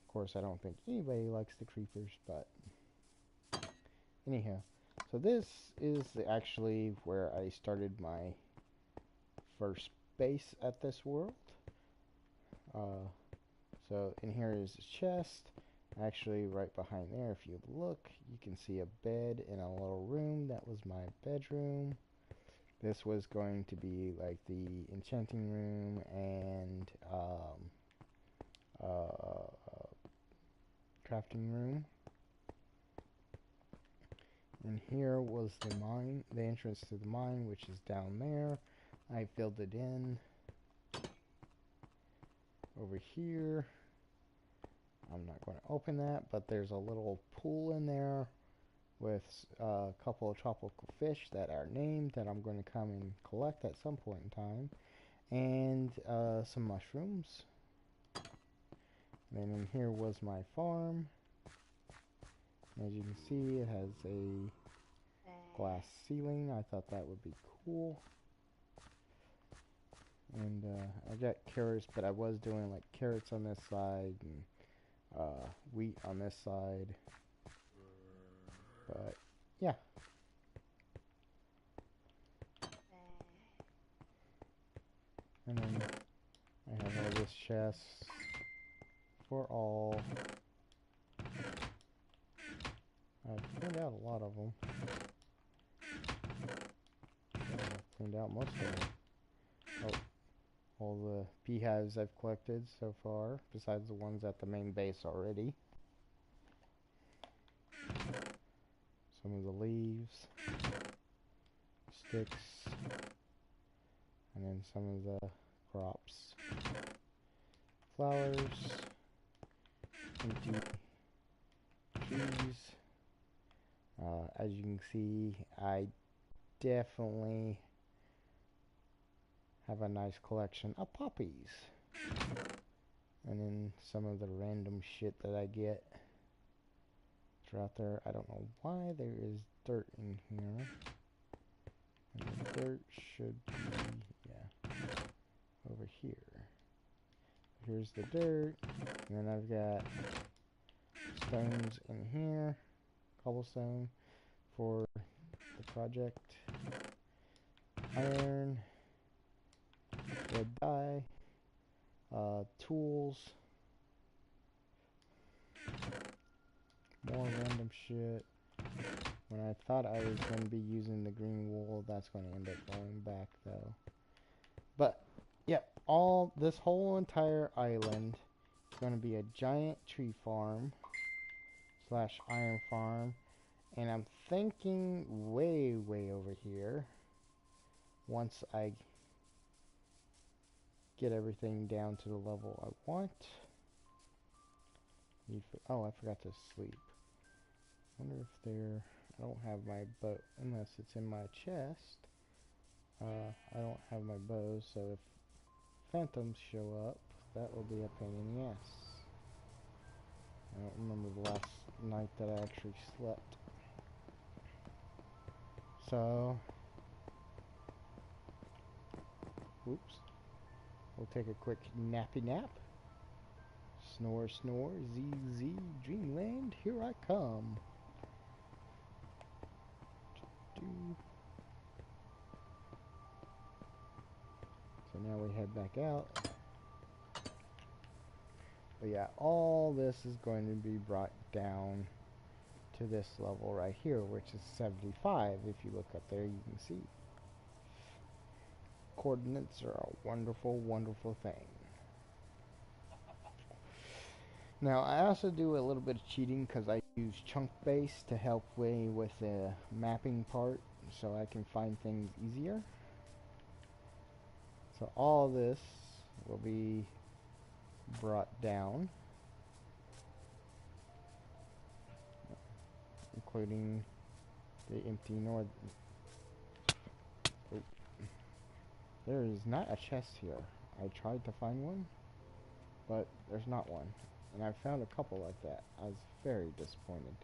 Of course, I don't think anybody likes the creepers, but anyhow. So this is actually where I started my first base at this world. So in here is a chest. Actually, right behind there, if you look, you can see a bed in a little room. That was my bedroom. This was going to be like the enchanting room and crafting room. And here was the mine, the entrance to the mine, which is down there. I filled it in. Over here, I'm not going to open that, but there's a little pool in there with a couple of tropical fish that are named that I'm going to come and collect at some point in time, and some mushrooms. And in here was my farm. As you can see, it has a glass ceiling. I thought that would be cool. And I got carrots, but I was doing like carrots on this side and wheat on this side. But yeah. And then I have all this chest for all. I've cleaned out a lot of them. I've cleaned out most of them. Oh, all the beehives I've collected so far, besides the ones at the main base already. Some of the leaves, sticks, and then some of the crops. Flowers, empty trees. As you can see, I definitely have a nice collection of poppies. And then some of the random shit that I get throughout there. I don't know why there is dirt in here. And the dirt should be, yeah, over here. Here's the dirt. And then I've got stones in here. Cobblestone for the project. Iron. Red dye. Tools. More random shit. When I thought I was going to be using the green wool, that's going to end up going back though. But, yeah, this whole entire island is going to be a giant tree farm slash iron farm. And I'm thinking way, way over here, once I get everything down to the level I want. Oh, I forgot to sleep. Wonder if there... I don't have my bow, unless it's in my chest. I don't have my bow, so if phantoms show up, that will be a pain in the ass. I don't remember the last night that I actually slept. So... Oops. We'll take a quick nappy nap. Snore, snore, ZZ, dreamland, here I come. So now we head back out. But yeah, all this is going to be brought down to this level right here, which is 75. If you look up there, you can see. Coordinates are a wonderful, wonderful thing. Now, I also do a little bit of cheating because I use chunk base to help me with the mapping part so I can find things easier. So all this will be brought down, including the empty north. Oh, There is not a chest here. I tried to find one, but there's not one. And I found a couple like that. I was very disappointed.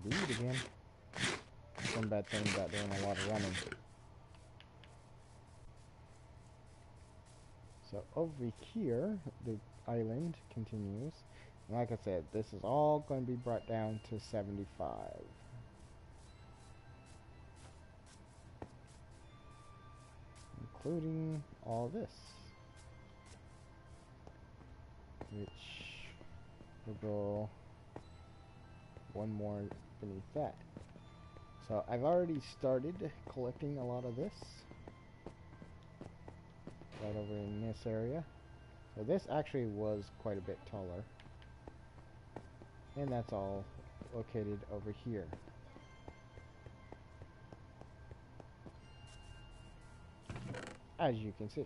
Lead again. One bad thing about doing a lot of running. So over here, the island continues. And like I said, this is all going to be brought down to 75. Including all this. Which will go one more beneath that. So I've already started collecting a lot of this. Right over in this area. So this actually was quite a bit taller. And that's all located over here. As you can see.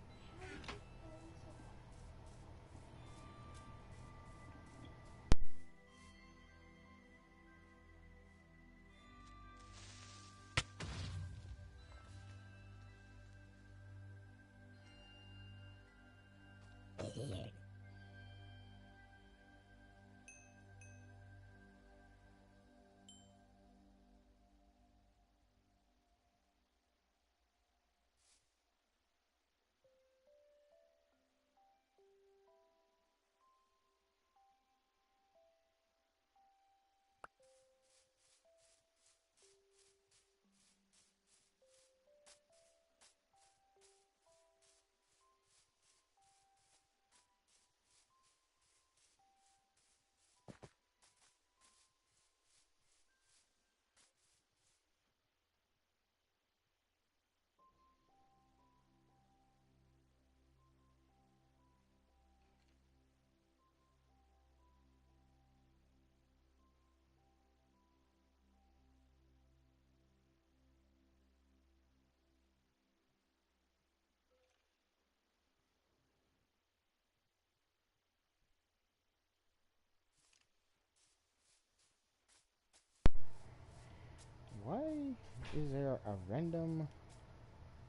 Why is there a random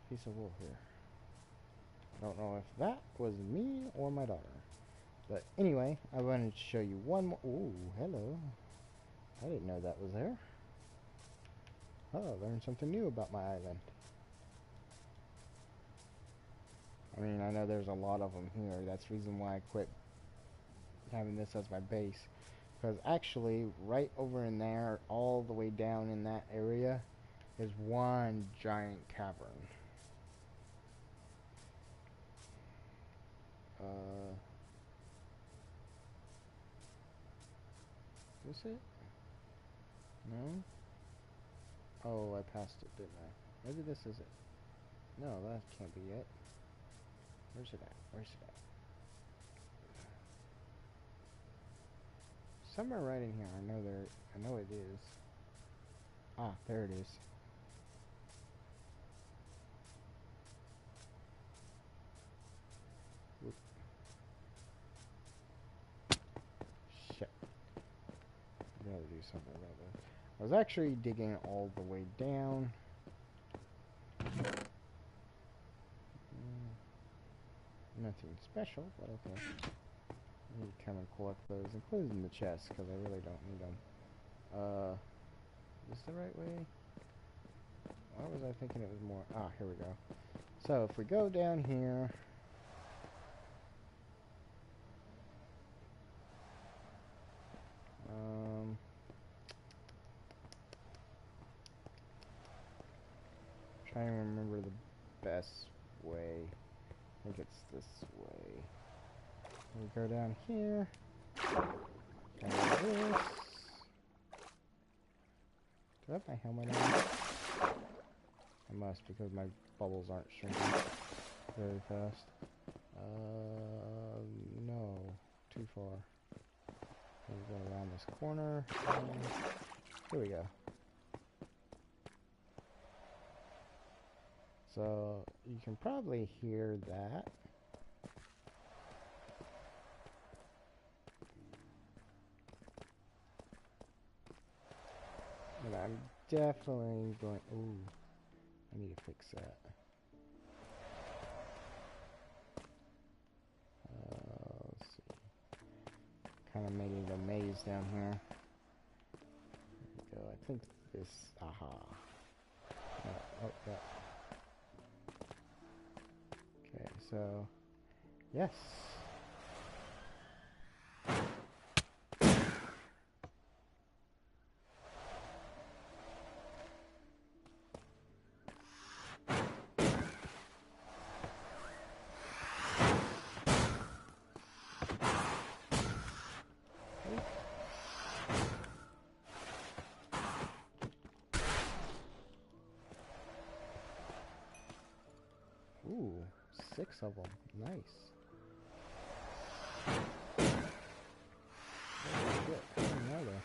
piece of wool here? I don't know if that was me or my daughter. But anyway, I wanted to show you one more. Ooh, hello. I didn't know that was there. Oh, I learned something new about my island. I mean, I know there's a lot of them here. That's the reason why I quit having this as my base. Because actually, right over in there, all the way down in that area, is one giant cavern. Is this it? No? Oh, I passed it, didn't I? Maybe this is it. No, that can't be it. Where's it at? Where's it at? Somewhere right in here. I know it is. Ah, there it is. Oop. Shit. I gotta do something about that. I was actually digging all the way down. Nothing special, but okay. I need to come and collect those, including the chests, because I really don't need them. Is this the right way? Why was I thinking it was more? Ah, here we go. So, if we go down here... trying to remember the best way. I think it's this way. We go down here. And this. Do I have my helmet on? I must, because my bubbles aren't shrinking very fast. No. Too far. We'll go around this corner. Here we go. So, you can probably hear that. But I'm definitely going... Ooh, I need to fix that. Let's see. Kind of made it a maze down here. There we go. I think this... Aha. Oh, yeah. Okay, so... Yes! Ooh, 6 of them. Nice. Oh shit, I didn't know that.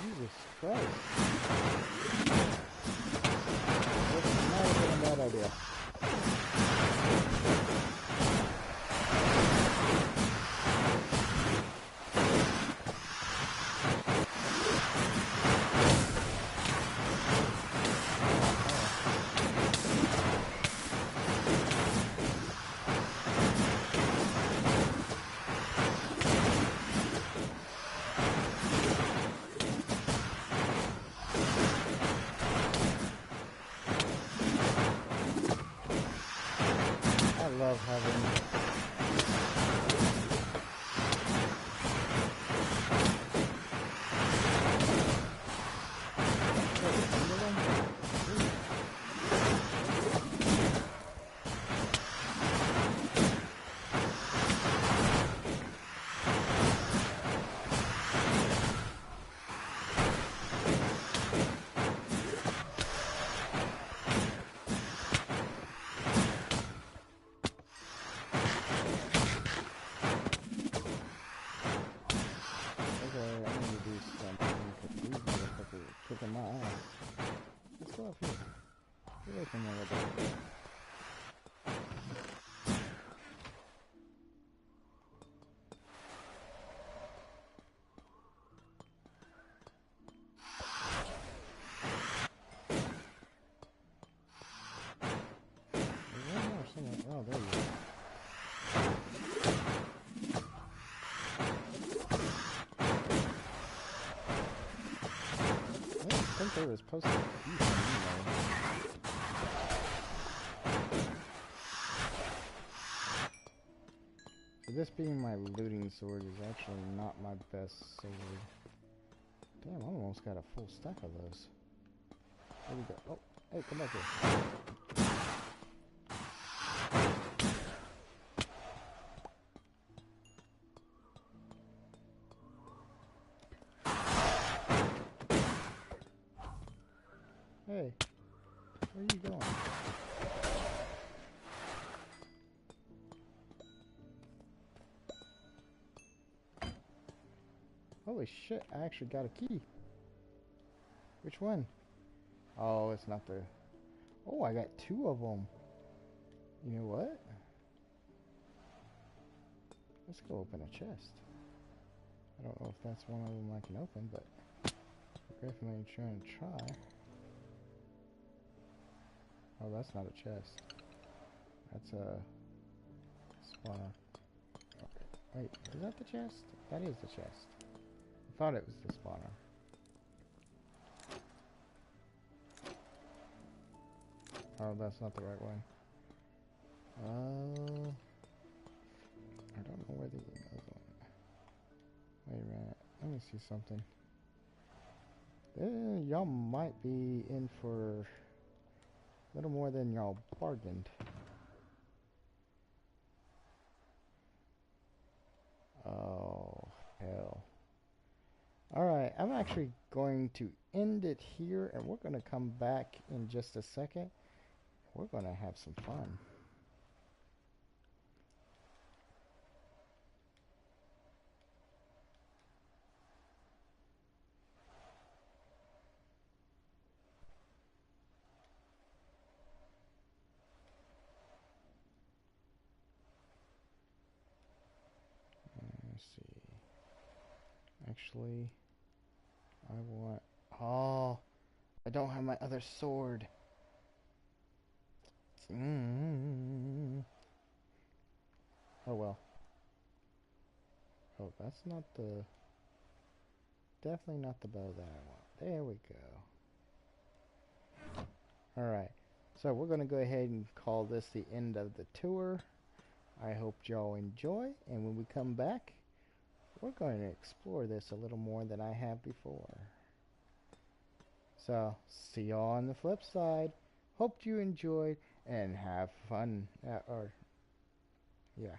Jesus Christ. This might have been a bad idea. I love having... Kicking my ass. Let's go up here. Get away from me a little bit. There's one more somewhere. Oh, there you go. I think they were supposed to be somewhere. So this being my looting sword is actually not my best sword. Damn, I almost got a full stack of those. There we go. Oh, hey, come back here. Hey, where are you going? Holy shit, I actually got a key. Which one? Oh, it's not the... Oh, I got 2 of them. You know what? Let's go open a chest. I don't know if that's one of them I can open, but we're definitely trying to try. Oh, that's not a chest. That's a spawner. Okay. Wait, is that the chest? That is the chest. I thought it was the spawner. Oh, that's not the right one. I don't know where the other one. Wait a minute. Let me see something. Y'all might be in for a little more than y'all bargained. Oh, hell. Alright, I'm actually going to end it here, and we're going to come back in just a second. We're going to have some fun. Let's see. Actually, I want... Oh, I don't have my other sword. Oh well. Oh, that's not the... Definitely not the bow that I want. There we go. Alright. So we're going to go ahead and call this the end of the tour. I hope y'all enjoy. And when we come back, we're going to explore this a little more than I have before. So, see y'all on the flip side. Hope you enjoyed and have fun. Yeah.